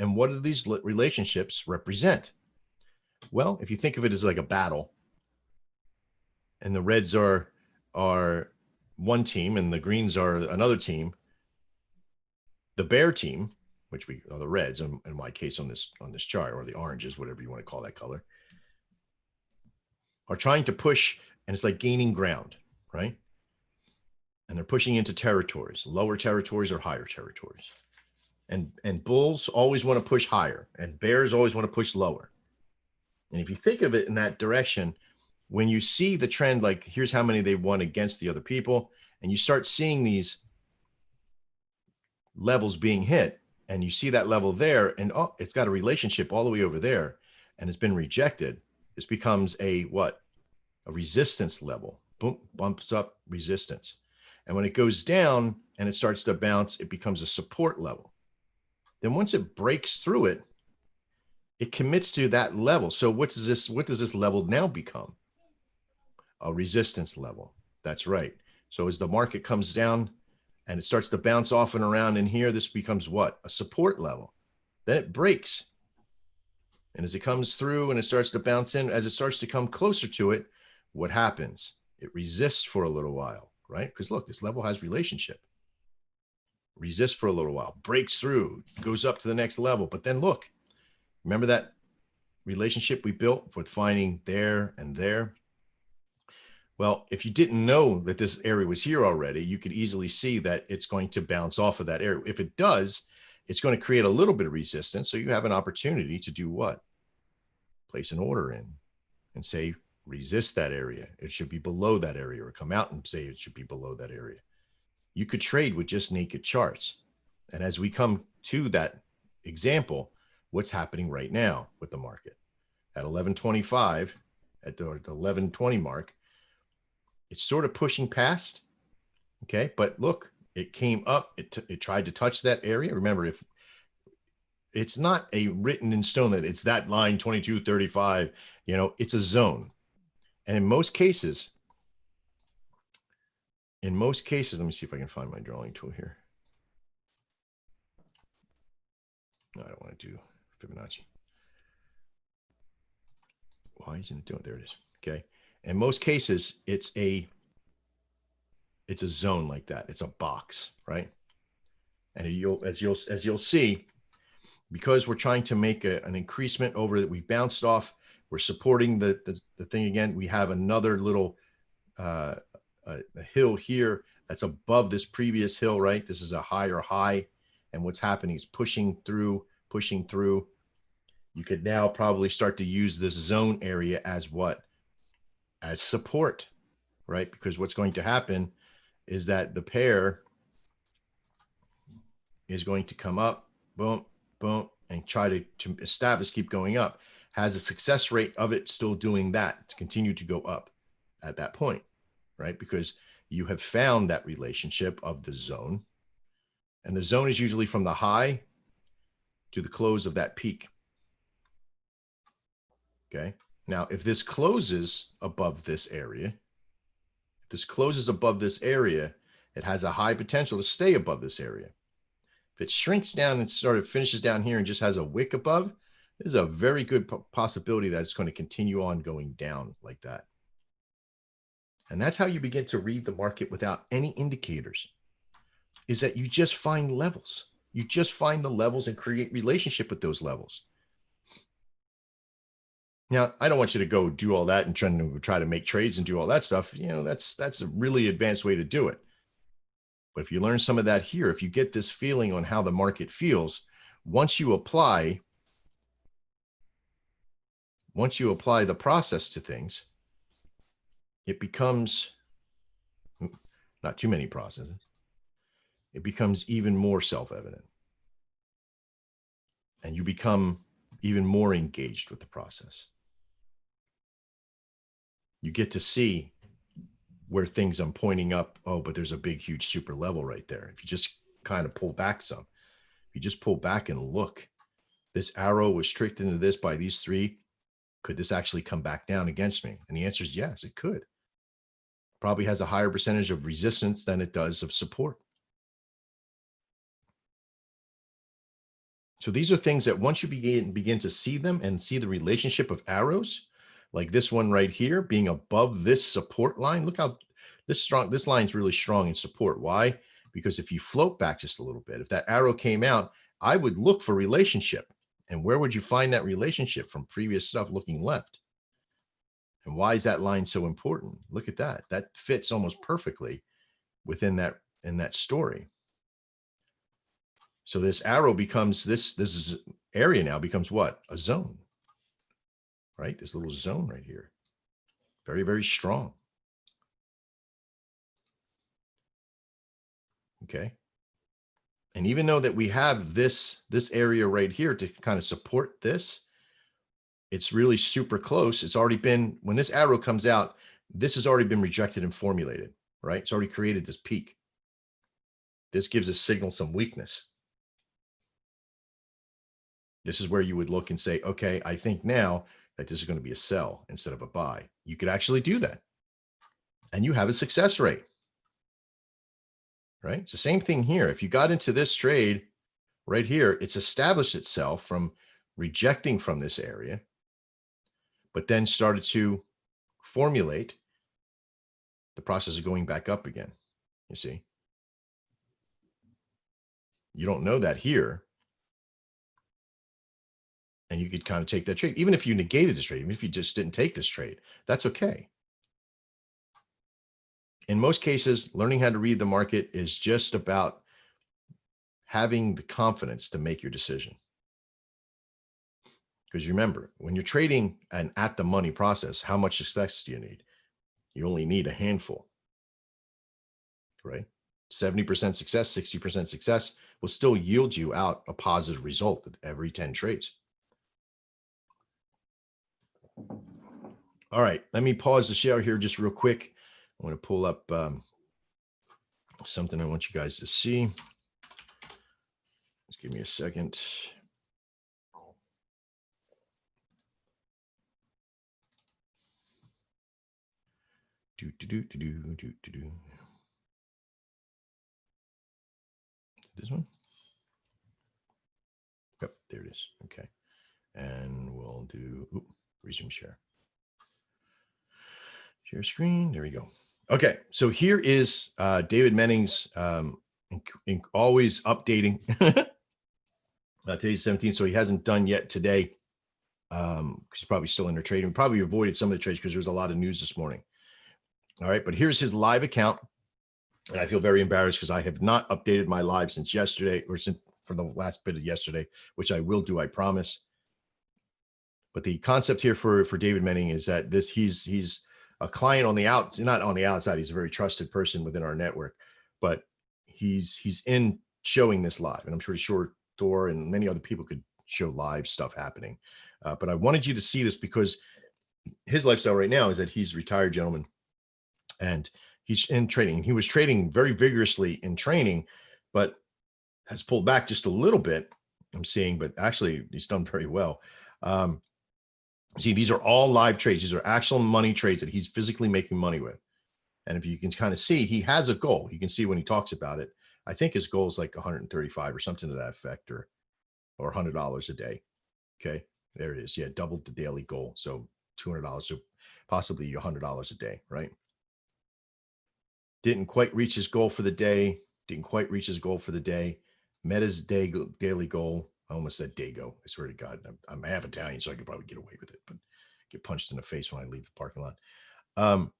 And what do these relationships represent? Well, if you think of it as like a battle, and the reds are one team and the greens are another team, the bear team, which are the reds in my case on this chart, or the oranges, whatever you want to call that color, are trying to push, and it's like gaining ground, right? And they're pushing into territories, lower territories or higher territories. And bulls always want to push higher, and bears always want to push lower. And if you think of it in that direction, when you see the trend, like here's how many they won against the other people, and you start seeing these levels being hit, and you see that level there, and oh, it's got a relationship all the way over there, and it's been rejected. This becomes a what? A resistance level. Boom, bumps up resistance. And when it goes down and it starts to bounce, it becomes a support level. Then once it breaks through it, it commits to that level. So what does this level now become? A resistance level. That's right. So as the market comes down and it starts to bounce off and around in here, this becomes what? A support level. Then it breaks. And as it comes through and it starts to bounce in, as it starts to come closer to it, what happens? It resists for a little while, right? Because look, this level has relationship. Resists for a little while, breaks through, goes up to the next level. But then look, remember that relationship we built with finding there and there? Well, if you didn't know that this area was here already, you could easily see that it's going to bounce off of that area. If it does, it's going to create a little bit of resistance. So you have an opportunity to do what? Place an order in and say, resist that area. It should be below that area, or come out and say it should be below that area. You could trade with just naked charts. And as we come to that example, what's happening right now with the market at 1125, at the 1120 mark, it's sort of pushing past. Okay. But look, it came up, it tried to touch that area. Remember, if it's not a written in stone that it's that line 2235, it's a zone. And in most cases, let me see if I can find my drawing tool here. No, I don't want to do Fibonacci. Why isn't it doing it? There it is. Okay. In most cases, it's a zone like that. It's a box, right? And as you'll see, because we're trying to make an increasement over that we bounced off, we're supporting the thing again. We have another little a hill here that's above this previous hill, right? This is a higher high. And what's happening is pushing through. you could now probably start to use this zone area as what? As support, right? Because what's going to happen is that the pair is going to come up, boom, boom, and try to establish, keep going up. Has a success rate of it still doing that to continue to go up at that point, right? Because you have found that relationship of the zone, and the zone is usually from the high to the close of that peak. Okay. Now, if this closes above this area, it has a high potential to stay above this area. If it shrinks down and sort of finishes down here and just has a wick above, there's a very good possibility that it's going to continue on going down like that. And that's how you begin to read the market without any indicators, is that you just find levels. You just find the levels and create relationship with those levels. Now, I don't want you to go do all that and try to make trades and do all that stuff. You know, that's a really advanced way to do it. But if you learn some of that here, if you get this feeling on how the market feels, once you apply the process to things, it becomes not too many processes. It becomes even more self-evident. And you become even more engaged with the process. You get to see where things I'm pointing up. Oh, but there's a big, huge super level right there. If you just kind of pull back some, if you just pull back and look, this arrow was tricked into this by these three. Could this actually come back down against me? And the answer is yes, it could. Probably has a higher percentage of resistance than it does of support. So these are things that once you begin to see them and see the relationship of arrows, like this one right here being above this support line. Look how this line is really strong in support. Why? Because if you float back just a little bit, if that arrow came out, I would look for relationship. And where would you find that relationship from previous stuff looking left? And why is that line so important? Look at that. That fits almost perfectly within that story. So this arrow becomes this area now becomes what? A zone. Right? This little zone right here. Very, very strong. Okay. And even though that we have this area right here to kind of support this, it's really super close. It's already been, when this arrow comes out, this has already been rejected and formulated, right? It's already created this peak. This gives a signal some weakness. This is where you would look and say, okay, I think now that this is going to be a sell instead of a buy. You could actually do that. And you have a success rate, right? It's the same thing here. If you got into this trade right here, it's established itself from rejecting from this area, but then started to formulate the process of going back up again. You see, you don't know that here. And you could kind of take that trade, even if you negated this trade, even if you just didn't take this trade, that's okay. In most cases, learning how to read the market is just about having the confidence to make your decision. Because remember, when you're trading an at the money process, how much success do you need? You only need a handful, right? 70% success, 60% success will still yield you out a positive result at every 10 trades. All right, let me pause the share here just real quick. I want to pull up something I want you guys to see. Just give me a second. This one? Yep, there it is. Okay. And we'll do resume share. Share screen. There we go. Okay. So here is David Menning's always updating. Today's 17th, so he hasn't done yet today. He's probably still in there trading. Probably avoided some of the trades because there was a lot of news this morning. All right, but here's his live account. And I feel very embarrassed because I have not updated my live since yesterday, or since for the last bit of yesterday, which I will do, I promise. But the concept here for David Menning is that he's a client on the not on the outside. He's a very trusted person within our network, but he's in showing this live, and I'm pretty sure Thor and many other people could show live stuff happening. But I wanted you to see this because his lifestyle right now is that he's a retired gentleman, and he's in trading. He was trading very vigorously in training, but has pulled back just a little bit. I'm seeing, but actually he's done very well. See, these are all live trades. These are actual money trades that he's physically making money with. And if you can kind of see, he has a goal. You can see when he talks about it. I think his goal is like 135 or something to that effect, or $100 a day. Okay, there it is. Yeah, doubled the daily goal. So $200, so possibly $100 a day, right? Didn't quite reach his goal for the day. Met his daily goal. I almost said Dago. I swear to God, I'm half Italian, so I could probably get away with it, but get punched in the face when I leave the parking lot.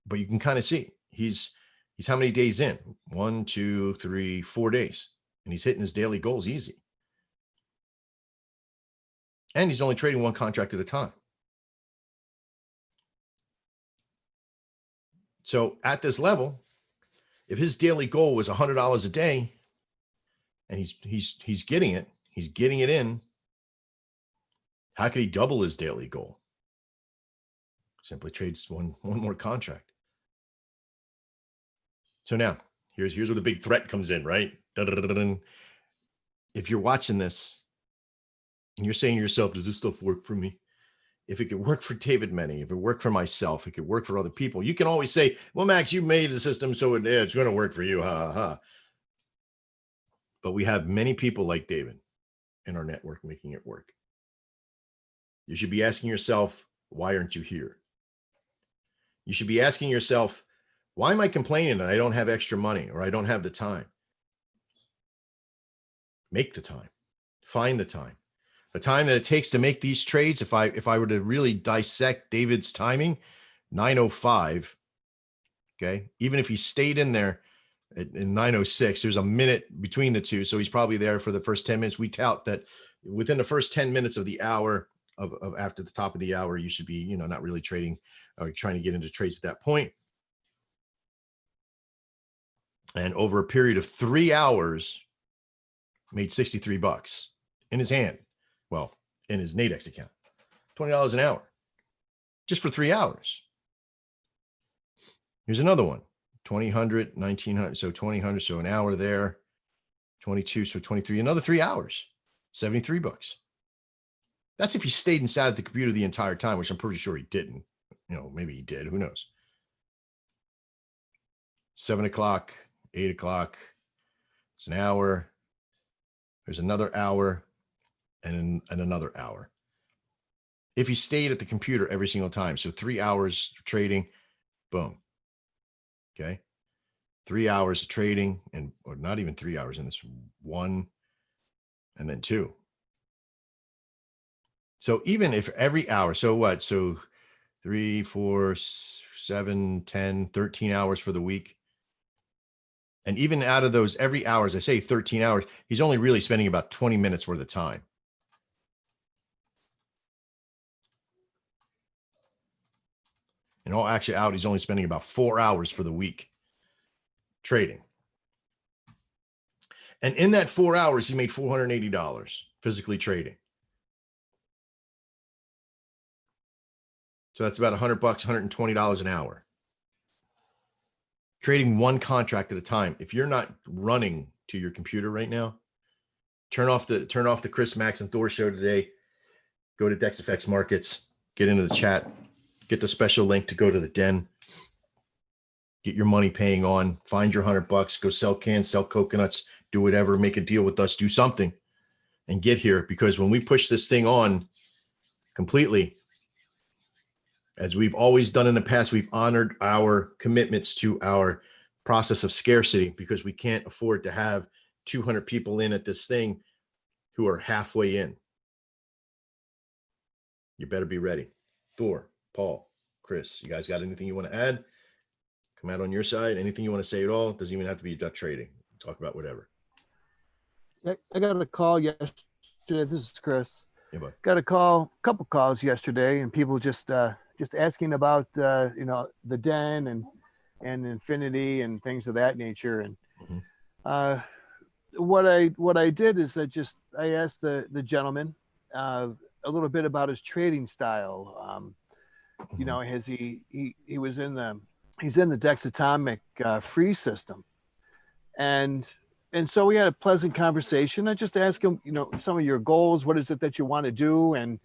But you can kind of see he's how many days in? 1, 2, 3, 4 days, and he's hitting his daily goals easy. And he's only trading one contract at a time. So at this level, if his daily goal was $100 a day, and he's getting it in, how could he double his daily goal? Simply trades one more contract. So now here's where the big threat comes in, right? If you're watching this and you're saying to yourself, does this stuff work for me? If it could work for David Menning, if it worked for myself, it could work for other people. You can always say, well, Max, you made the system, so it's going to work for you. Ha, ha, ha. But we have many people like David in our network making it work. You should be asking yourself, why aren't you here? You should be asking yourself, why am I complaining that I don't have extra money or I don't have the time? Make the time. Find the time. The time that it takes to make these trades, if I were to really dissect David's timing, 9:05, okay? Even if he stayed in there in 9:06, there's a minute between the two, so he's probably there for the first 10 minutes. We tout that within the first 10 minutes of the hour of after the top of the hour, you should be, not really trading or trying to get into trades at that point. And over a period of 3 hours, made $63 in his hand. Well, in his Nadex account, $20 an hour, just for 3 hours. Here's another one, 2,000, 1,900, so 2,000, so an hour there, 22, so 23, another 3 hours, $73. That's if he stayed inside of the computer the entire time, which I'm pretty sure he didn't. Maybe he did, who knows? 7 o'clock, 8 o'clock, it's an hour. There's another hour and another hour. If he stayed at the computer every single time, so 3 hours trading, boom. Okay. 3 hours of trading, or not even 3 hours in this, 1 and then 2. So even if every hour, so what? So 3, 4, 7, 10, 13 hours for the week. And even out of those, every hour, as I say, 13 hours, he's only really spending about 20 minutes worth of time. And all actually out, he's only spending about 4 hours for the week trading. And in that 4 hours, he made $480 physically trading. So that's about $100, $120 an hour. Trading one contract at a time. If you're not running to your computer right now, turn off the Chris, Max, and Thor show today. Go to DexFX Markets, get into the chat, get the special link to go to the den, get your money paying on, find your $100, go sell cans, sell coconuts, do whatever, make a deal with us, do something, and get here. Because when we push this thing on completely, as we've always done in the past, we've honored our commitments to our process of scarcity, because we can't afford to have 200 people in at this thing who are halfway in. You better be ready. Thor, Paul, Chris, you guys got anything you want to add? Come out on your side. Anything you want to say at all? It doesn't even have to be about trading. Talk about whatever. I got a call yesterday. This is Chris. Yeah, bud. got a couple calls yesterday, and people just asking about you know, the den and Infinity and things of that nature. And Mhm. what I did is I asked the gentleman a little bit about his trading style. You know, has he was in the he's in the Dexatomic free system, and so we had a pleasant conversation. I just asked him, you know, some of your goals. What is it that you want to do? And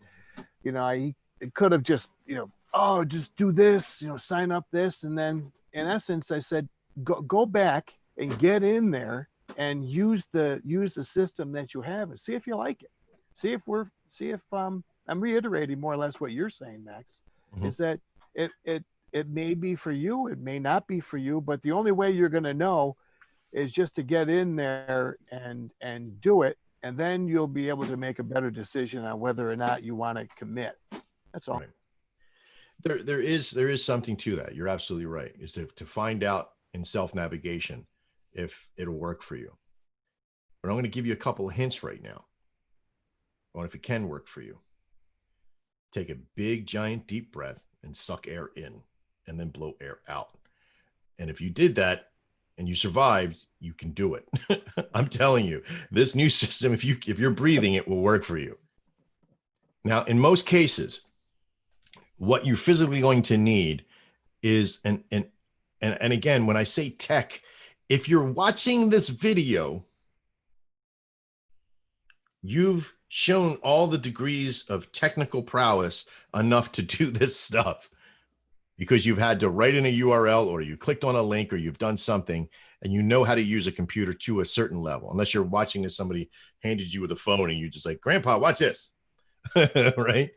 you know, he could have just, you know, oh, just do this, you know, sign up this, and then in essence, I said, go back and get in there and use the system that you have and see if you like it. See if I'm reiterating more or less what you're saying, Max, is that it may be for you, it may not be for you, but the only way you're going to know is just to get in there and do it, and then you'll be able to make a better decision on whether or not you want to commit. That's all. Right. There is something to that. You're absolutely right. Is to find out in self-navigation if it'll work for you. But I'm going to give you a couple of hints right now on if it can work for you. Take a big, giant, deep breath and suck air in, and then blow air out. And if you did that and you survived, you can do it. I'm telling you, this new system, if you're breathing, it will work for you. Now, in most cases, what you're physically going to need is and again, when I say tech, if you're watching this video, you've shown all the degrees of technical prowess enough to do this stuff, because you've had to write in a URL, or you clicked on a link, or you've done something, and you know how to use a computer to a certain level, unless you're watching as somebody handed you with a phone and you just like, Grandpa, watch this. Right?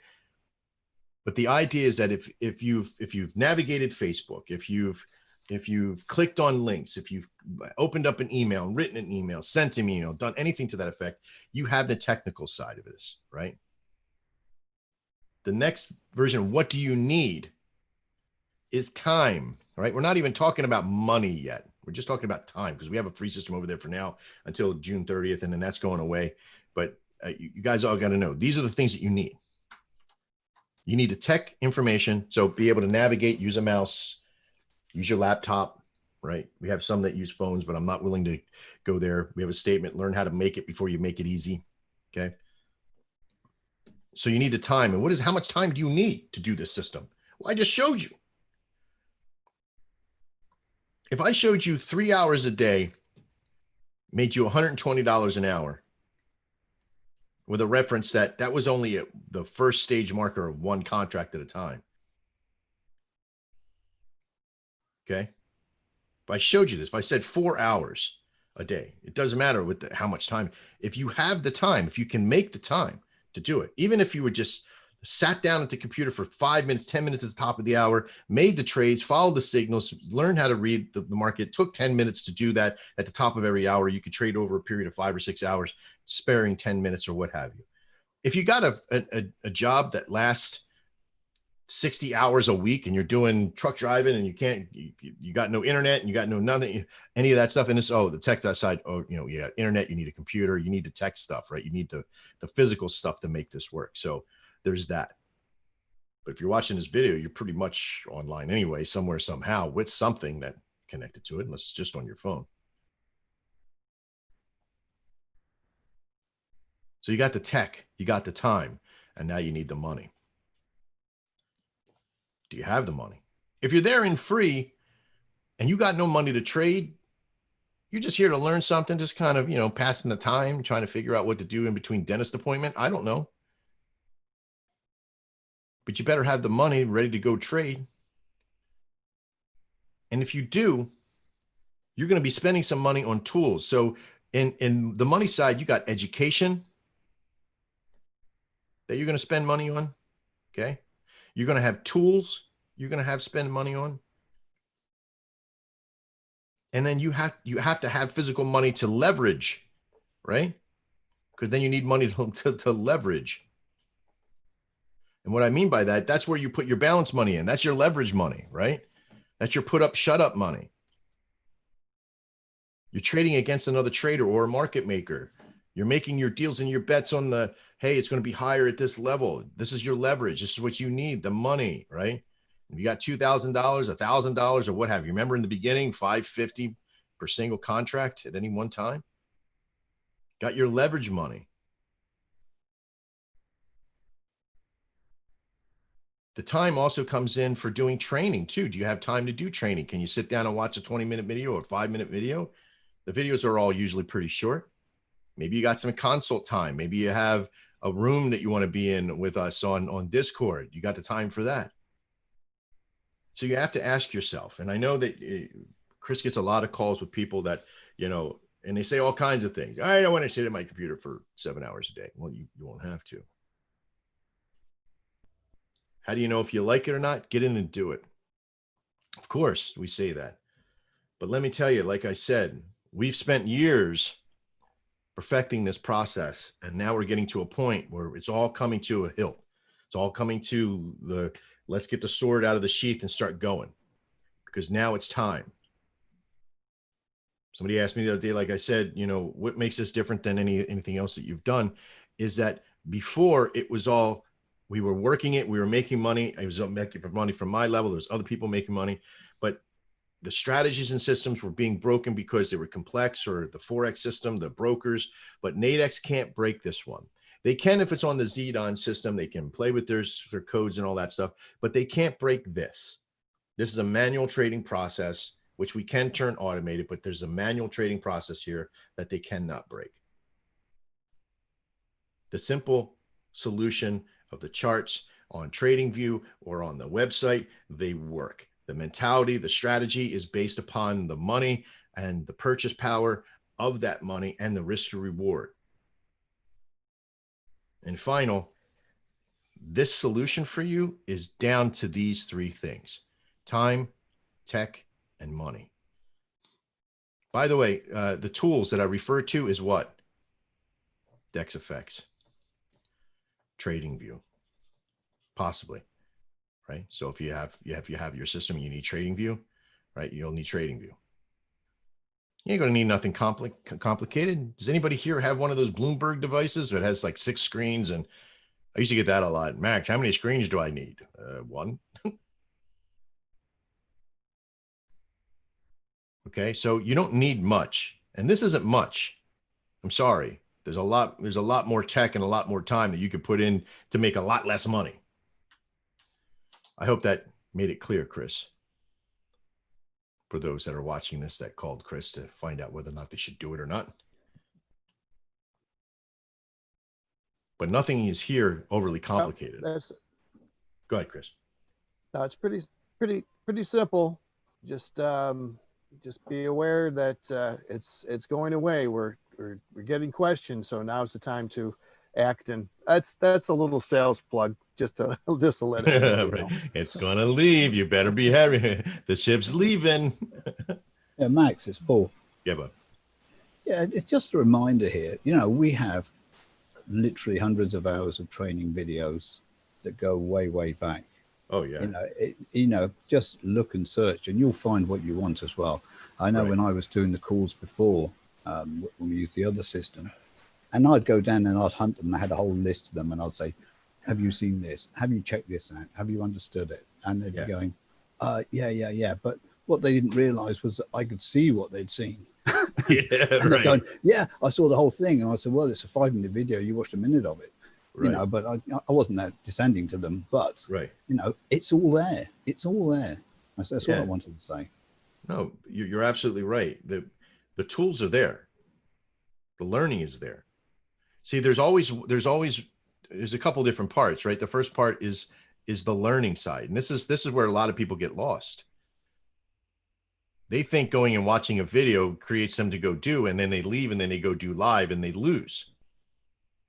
But the idea is that if you've navigated Facebook, if you've clicked on links, if you've opened up an email and written an email, sent an email, done anything to that effect, you have the technical side of this, right? The next version, what do you need, is time, right? We're not even talking about money yet. We're just talking about time, because we have a free system over there for now until June 30th, and then that's going away. But you guys all got to know, these are the things that you need. You need the tech information, so be able to navigate, use a mouse, use your laptop, right? We have some that use phones, but I'm not willing to go there. We have a statement, learn how to make it before you make it easy, okay? So you need the time. And how much time do you need to do this system? Well, I just showed you. If I showed you 3 hours a day, made you $120 an hour, with a reference that was only the first stage marker of one contract at a time. Okay. If I showed you this, if I said 4 hours a day, it doesn't matter how much time. If you have the time, if you can make the time to do it, even if you were just sat down at the computer for 5 minutes, 10 minutes at the top of the hour, made the trades, followed the signals, learned how to read the market, took 10 minutes to do that at the top of every hour, you could trade over a period of 5 or 6 hours, sparing 10 minutes or what have you. If you got a job that lasts 60 hours a week, and you're doing truck driving, and you got no internet, and you got no nothing, any of that stuff, and it's, the tech side, you got internet, you need a computer, you need the tech stuff, right? You need the physical stuff to make this work. So there's that. But if you're watching this video, you're pretty much online anyway, somewhere, somehow, with something that connected to it, unless it's just on your phone. So you got the tech, you got the time, and now you need the money. Do you have the money? If you're there in free and you got no money to trade, you're just here to learn something, just kind of, passing the time, trying to figure out what to do in between dentist appointment. I don't know. But you better have the money ready to go trade. And if you do, you're going to be spending some money on tools. So in the money side, you got education that you're going to spend money on. Okay. You're going to have tools you're going to spend money on. And then you have to have physical money to leverage, right? Because then you need money to leverage. And what I mean by that, that's where you put your balance money in. That's your leverage money, right? That's your put up, shut up money. You're trading against another trader or a market maker. You're making your deals and your bets on the, hey, it's going to be higher at this level. This is your leverage. This is what you need, the money, right? If you got $2,000, $1,000, or what have you. Remember in the beginning, $550 per single contract at any one time? Got your leverage money. The time also comes in for doing training too. Do you have time to do training? Can you sit down and watch a 20-minute video or 5-minute video? The videos are all usually pretty short. Maybe you got some consult time. Maybe you have a room that you want to be in with us on Discord. You got the time for that. So you have to ask yourself, and I know that Chris gets a lot of calls with people that, you know, and they say all kinds of things. I don't want to sit at my computer for 7 hours a day. Well, you won't have to. How do you know if you like it or not? Get in and do it. Of course, we say that. But let me tell you, like I said, we've spent years perfecting this process. And now we're getting to a point where it's all coming to a hilt. It's all coming to the, let's get the sword out of the sheath and start going, because now it's time. Somebody asked me the other day, like I said, you know, what makes this different than anything else that you've done is that before it was all, we were working it, we were making money. I was making money from my level. There was other people making money, but the strategies and systems were being broken because they were complex, or the Forex system, the brokers, but Nadex can't break this one. They can if it's on the Zedon system. They can play with their codes and all that stuff, but they can't break this. This is a manual trading process, which we can turn automated, but there's a manual trading process here that they cannot break. The simple solution of the charts on TradingView or on the website, they work. The mentality, the strategy is based upon the money and the purchase power of that money and the risk to reward. And final, this solution for you is down to these three things: time, tech, and money. By the way, the tools that I refer to is what? DexFX, TradingView, possibly, right? So if you have your system, you need TradingView, right? You'll need TradingView. You ain't going to need nothing complicated. Does anybody here have one of those Bloomberg devices that has like 6 screens? And I used to get that a lot. Max, how many screens do I need? 1. Okay, so you don't need much, and this isn't much. I'm sorry. There's a lot more tech and a lot more time that you could put in to make a lot less money. I hope that made it clear, Chris. For those that are watching this that called Chris to find out whether or not they should do it or not. But nothing is here overly complicated. Go ahead, Chris. No, it's pretty simple. Just be aware that it's going away. We're getting questions, so now's the time to act. And that's a little sales plug, just to let it know. Right. It's gonna leave. You better be happy. The ship's leaving. Yeah, Max, it's Paul. Yeah, bud. Yeah, it's just a reminder here. You know, we have literally hundreds of hours of training videos that go way back. Oh yeah. You know, just look and search, and you'll find what you want as well. I know when I was doing the calls before, when we used the other system, and I'd go down and I'd hunt them. I had a whole list of them, and I'd say, "Have you seen this? Have you checked this out? Have you understood it?" And they'd be going, yeah. But what they didn't realize was that I could see what they'd seen. Yeah, and they're going, "Yeah, I saw the whole thing." And I said, "Well, it's a 5-minute video. You watched a minute of it." Right. You know, but I wasn't that descending to them, but you know, it's all there. It's all there. That's what I wanted to say. No, you're absolutely right. The tools are there. The learning is there. See, there's a couple different parts, right? The first part is the learning side. And this is where a lot of people get lost. They think going and watching a video creates them to go do, and then they leave and then they go do live and they lose.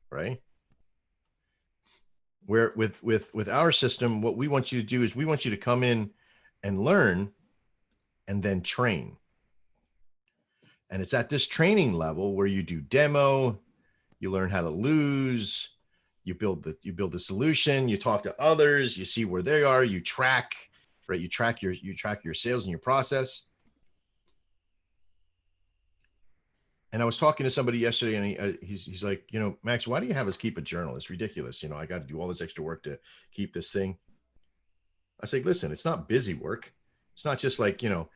Right? Where with our system, what we want you to do is we want you to come in and learn and then train. And it's at this training level where you do demo, you learn how to lose, you build the solution, you talk to others, you see where they are, you track, right? You track your sales and your process. And I was talking to somebody yesterday, and he's like, you know, Max, why do you have us keep a journal? It's ridiculous. You know, I got to do all this extra work to keep this thing. I say, listen, it's not busy work. It's not just like, you know,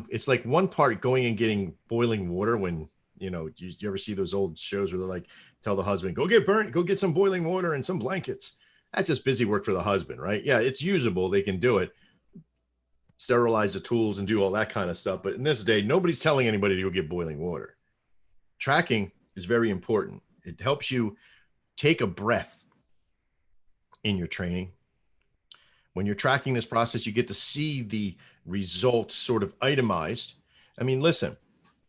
it's like one part going and getting boiling water when, you know, you ever see those old shows where they're like, tell the husband, go get some boiling water and some blankets. That's just busy work for the husband, right? Yeah, it's usable. They can do it. Sterilize the tools and do all that kind of stuff. But in this day, nobody's telling anybody to go get boiling water. Tracking is very important. It helps you take a breath in your training. When you're tracking this process, you get to see the results sort of itemized. I mean, listen,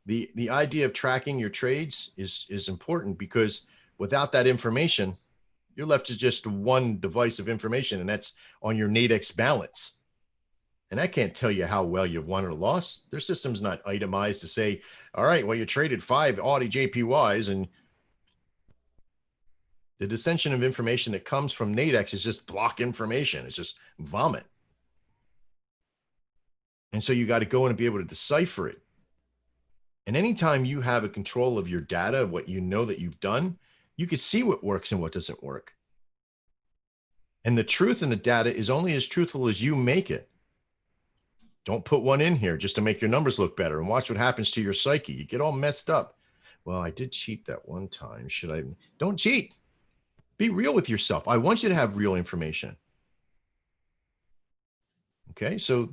the idea of tracking your trades is important, because without that information, you're left to just one device of information, and that's on your Nadex balance. And that can't tell you how well you've won or lost. Their system's not itemized to say, all right, well, you traded 5 Audi JPYs, and the dissension of information that comes from Nadex is just block information. It's just vomit. And so you got to go in and be able to decipher it. And anytime you have a control of your data, what you know that you've done, you can see what works and what doesn't work. And the truth in the data is only as truthful as you make it. Don't put one in here just to make your numbers look better, and watch what happens to your psyche. You get all messed up. Well, I did cheat that one time. Should I? Don't cheat. Be real with yourself. I want you to have real information. Okay, so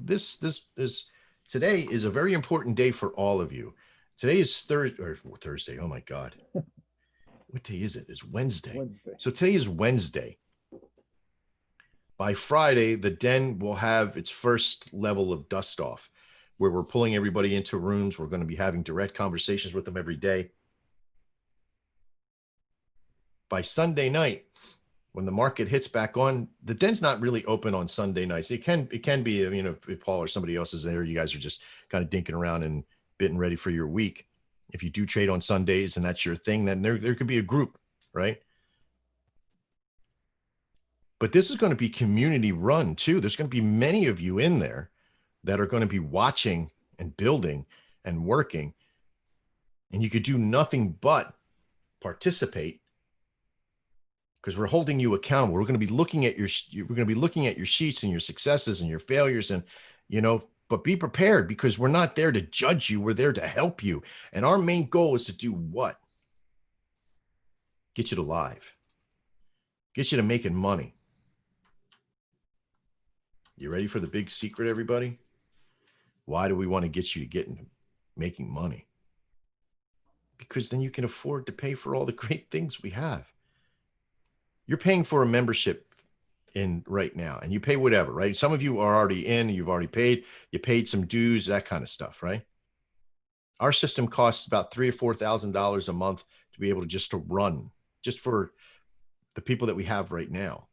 today is a very important day for all of you. Today is Thursday. Oh my God. What day is it? It's Wednesday. So today is Wednesday. By Friday, the den will have its first level of dust off, where we're pulling everybody into rooms. We're going to be having direct conversations with them every day. By Sunday night, when the market hits back on, the den's not really open on Sunday nights. It can be, you know, if Paul or somebody else is there, you guys are just kind of dinking around and getting ready for your week. If you do trade on Sundays and that's your thing, then there could be a group, right? But this is going to be community run too. There's going to be many of you in there that are going to be watching and building and working, and you could do nothing but participate, because we're holding you accountable. We're going to be looking at your sheets and your successes and your failures, and, you know, but be prepared, because we're not there to judge you. We're there to help you. And our main goal is to do what? Get you to live, get you to making money. You ready for the big secret, everybody? Why do we want to get you to making money? Because then you can afford to pay for all the great things we have. You're paying for a membership in right now, and you pay whatever, right? Some of you are already in, you've already paid, you paid some dues, that kind of stuff, right? Our system costs about $3,000 or $4,000 a month to be able to run, just for the people that we have right now.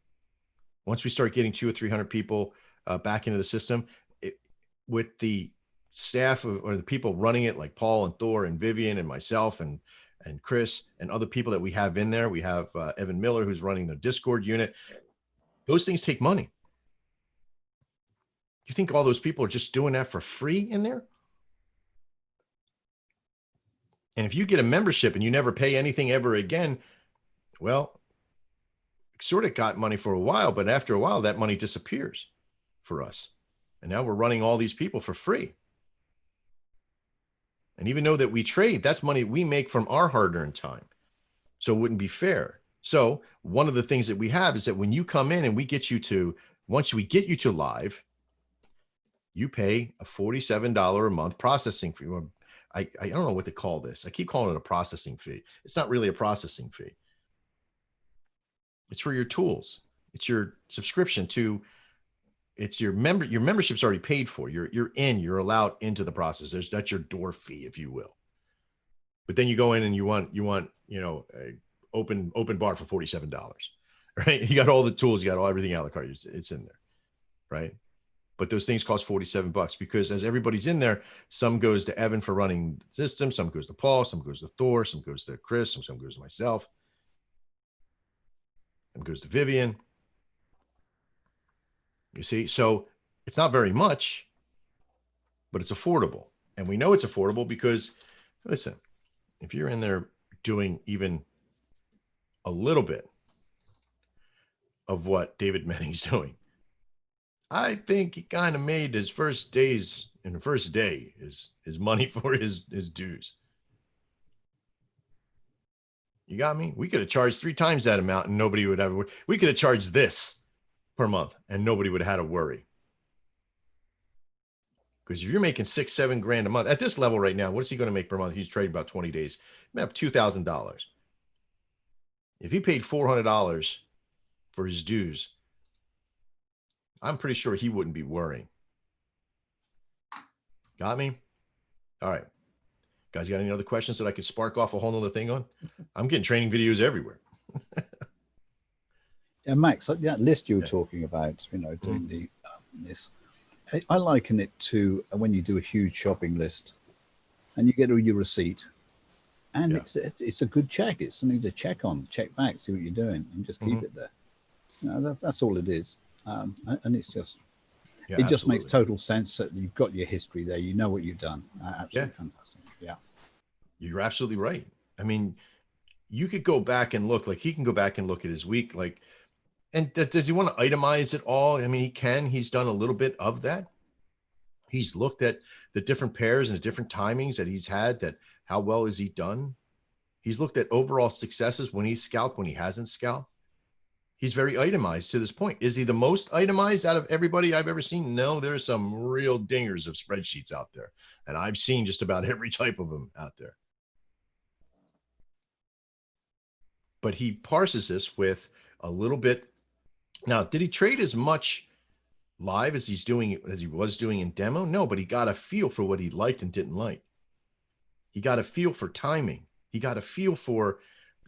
Once we start getting 200 or 300 people back into the system, with the staff or the people running it, like Paul and Thor and Vivian and myself and Chris and other people that we have in there. We have Evan Miller, who's running the Discord unit. Those things take money. You think all those people are just doing that for free in there? And if you get a membership and you never pay anything ever again, well, sort of got money for a while, but after a while, that money disappears for us. And now we're running all these people for free. And even though that we trade, that's money we make from our hard-earned time. So it wouldn't be fair. So one of the things that we have is that when you come in and once we get you to live, you pay a $47 a month processing fee. I don't know what to call this. I keep calling it a processing fee. It's not really a processing fee. It's for your tools. It's your subscription to, it's your membership's already paid for. You're allowed into the process. That's your door fee, if you will. But then you go in and you want, a open bar for $47, right? You got all the tools, you got everything out of the cart. It's in there, right? But those things cost $47, because as everybody's in there, some goes to Evan for running the system, some goes to Paul, some goes to Thor, some goes to Chris, some goes to myself, some goes to Vivian. You see, so it's not very much, but it's affordable. And we know it's affordable because, listen, if you're in there doing even a little bit of what David Menning's doing, I think he kind of made his first day his money for his dues. You got me? We could have charged 3 times that amount and nobody would have. We could have charged this per month and nobody would have had to worry. Because if you're making $6-7 grand a month at this level right now, what is he going to make per month? He's trading about 20 days. About $2,000. If he paid $400 for his dues, I'm pretty sure he wouldn't be worrying. Got me? All right. Guys, got any other questions that I could spark off a whole nother thing on? I'm getting training videos everywhere. Yeah, Max, that list you were talking about, you know, doing the this, I liken it to when you do a huge shopping list and you get all your receipt, and it's a good check. It's something to check on, check back, see what you're doing, and just keep it there. You know, that's all it is. And it's just, it just makes total sense that you've got your history there. You know what you've done. Absolutely fantastic. Yeah. You're absolutely right. I mean, you could go back and look, like he can go back and look at his week, like, and does he want to itemize it all? I mean, he can. He's done a little bit of that. He's looked at the different pairs and the different timings that he's had, that how well has he done? He's looked at overall successes when he's scalped, when he hasn't scalped. He's very itemized to this point. Is he the most itemized out of everybody I've ever seen? No, there's some real dingers of spreadsheets out there. And I've seen just about every type of them out there. But he parses this with a little bit. Now, did he trade as much live as he was doing in demo? No, but he got a feel for what he liked and didn't like. He got a feel for timing. He got a feel for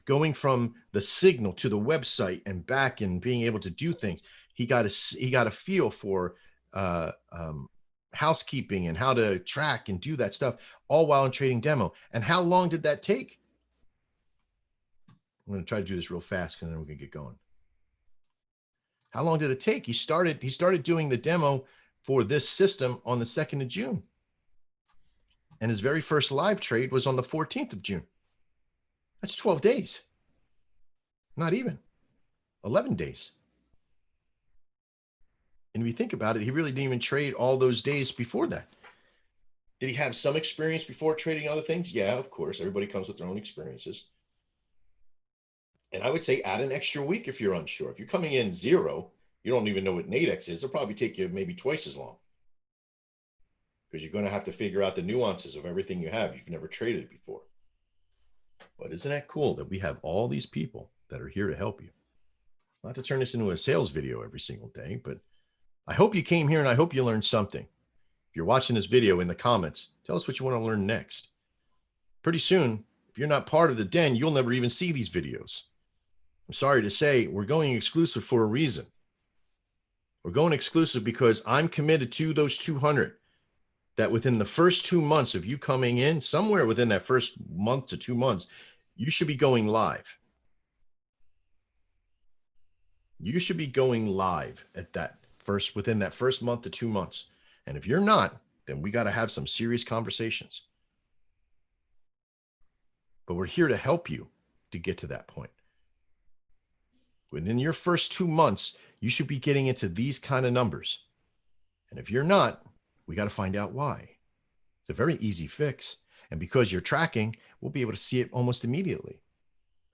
going from the signal to the website and back and being able to do things. He got a feel for housekeeping and how to track and do that stuff, all while in trading demo. And how long did that take? I'm going to try to do this real fast and then we can get going. How long did it take? He started doing the demo for this system on the 2nd of June. And his very first live trade was on the 14th of June. That's 12 days. Not even 11 days. And if you think about it, he really didn't even trade all those days before that. Did he have some experience before trading other things? Yeah, of course. Everybody comes with their own experiences. And I would say add an extra week if you're unsure. If you're coming in 0, you don't even know what Nadex is, it'll probably take you maybe twice as long. Because you're going to have to figure out the nuances of everything you have. You've never traded before. But isn't that cool that we have all these people that are here to help you? Not to turn this into a sales video every single day, but I hope you came here and I hope you learned something. If you're watching this video, in the comments, tell us what you want to learn next. Pretty soon, if you're not part of the den, you'll never even see these videos. I'm sorry to say, we're going exclusive for a reason. We're going exclusive because I'm committed to those 200 that within the first 2 months of you coming in, somewhere within that first month to 2 months, you should be going live. You should be going live within that first month to 2 months. And if you're not, then we got to have some serious conversations. But we're here to help you to get to that point. Within your first 2 months, you should be getting into these kind of numbers. And if you're not, we got to find out why. It's a very easy fix. And because you're tracking, we'll be able to see it almost immediately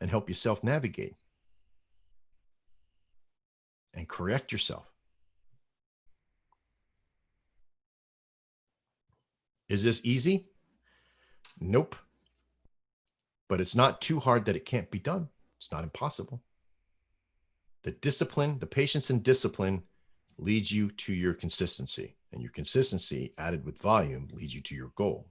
and help you self-navigate and correct yourself. Is this easy? Nope. But it's not too hard that it can't be done. It's not impossible. The discipline, the patience and discipline leads you to your consistency. And your consistency added with volume leads you to your goal.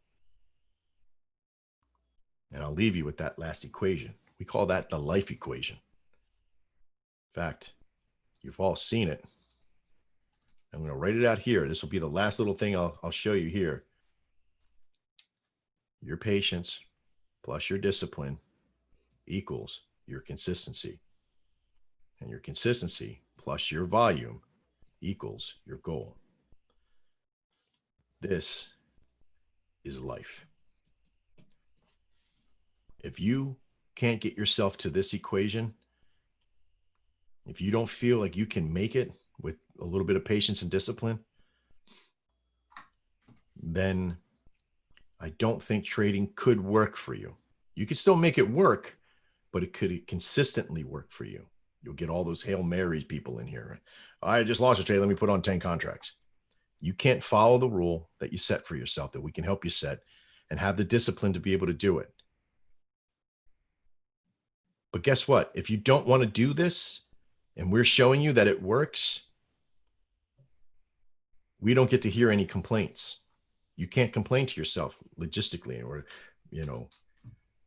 And I'll leave you with that last equation. We call that the life equation. In fact, you've all seen it. I'm going to write it out here. This will be the last little thing I'll show you here. Your patience plus your discipline equals your consistency. And your consistency plus your volume equals your goal. This is life. If you can't get yourself to this equation, if you don't feel like you can make it with a little bit of patience and discipline, then I don't think trading could work for you. You could still make it work, but it could consistently work for you. You'll get all those Hail Marys people in here. I just lost a trade. Let me put on 10 contracts. You can't follow the rule that you set for yourself that we can help you set and have the discipline to be able to do it. But guess what? If you don't want to do this and we're showing you that it works, we don't get to hear any complaints. You can't complain to yourself logistically or,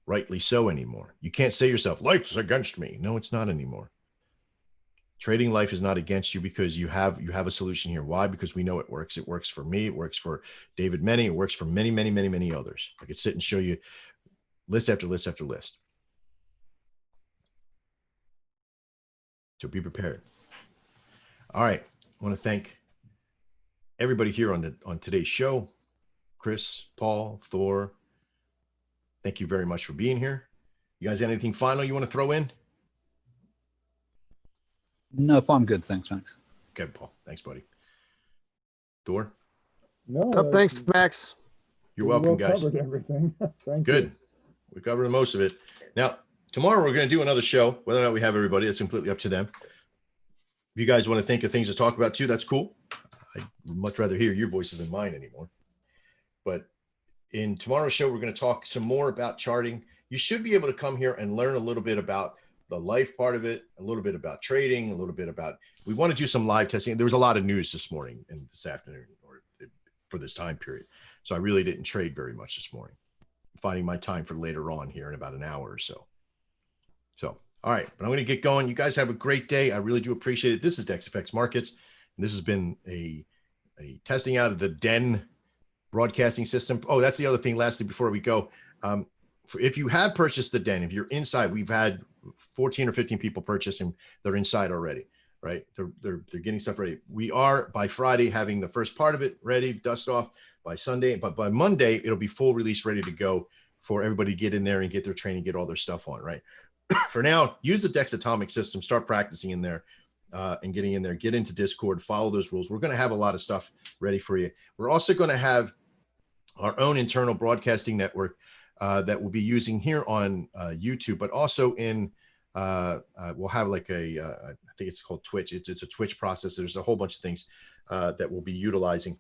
rightly so anymore. You can't say to yourself, life's against me. No, it's not anymore. Trading life is not against you because you have a solution here. Why? Because we know it works. It works for me. It works for David Many. It works for many, many, many, many others. I could sit and show you list after list after list. So be prepared. All right. I want to thank everybody here on today's show. Chris, Paul, Thor. Thank you very much for being here. You guys have anything final you want to throw in? Nope, I'm good. Thanks, Max. Okay, Paul. Thanks, buddy. Thor? No, Thanks, Max. You're welcome, guys. Covered everything. Thank Good. you. We covered most of it. Now, tomorrow we're going to do another show. Whether or not we have everybody, it's completely up to them. If you guys want to think of things to talk about too, that's cool. I'd much rather hear your voices than mine anymore. But in tomorrow's show, we're going to talk some more about charting. You should be able to come here and learn a little bit about the life part of it, a little bit about trading, a little bit about, we want to do some live testing. There was a lot of news this morning and this afternoon or for this time period. So I really didn't trade very much this morning. I'm finding my time for later on here in about an hour or so. So, all right, but I'm going to get going. You guys have a great day. I really do appreciate it. This is DexFX Markets. And this has been a testing out of the Den broadcasting system. Oh, that's the other thing. Lastly, before we go, if you have purchased the Den, if you're inside, we've had 14 or 15 people purchase and they're inside already, right? They're getting stuff ready. We are by Friday having the first part of it ready, dust off by Sunday, but by Monday, it'll be full release, ready to go for everybody to get in there and get their training, get all their stuff on, right? For now, use the Dex Atomic system, start practicing in there and getting in there, get into Discord, follow those rules. We're going to have a lot of stuff ready for you. We're also going to have our own internal broadcasting network that we'll be using here on YouTube, but also in, we'll have like I think it's called Twitch. It's a Twitch process. There's a whole bunch of things that we'll be utilizing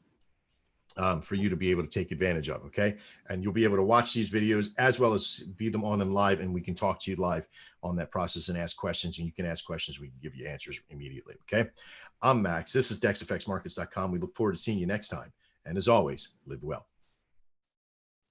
for you to be able to take advantage of, okay? And you'll be able to watch these videos as well as be them on them live, and we can talk to you live on that process and ask questions, and you can ask questions. We can give you answers immediately, okay? I'm Max. This is DexFXMarkets.com. We look forward to seeing you next time. And as always, live well.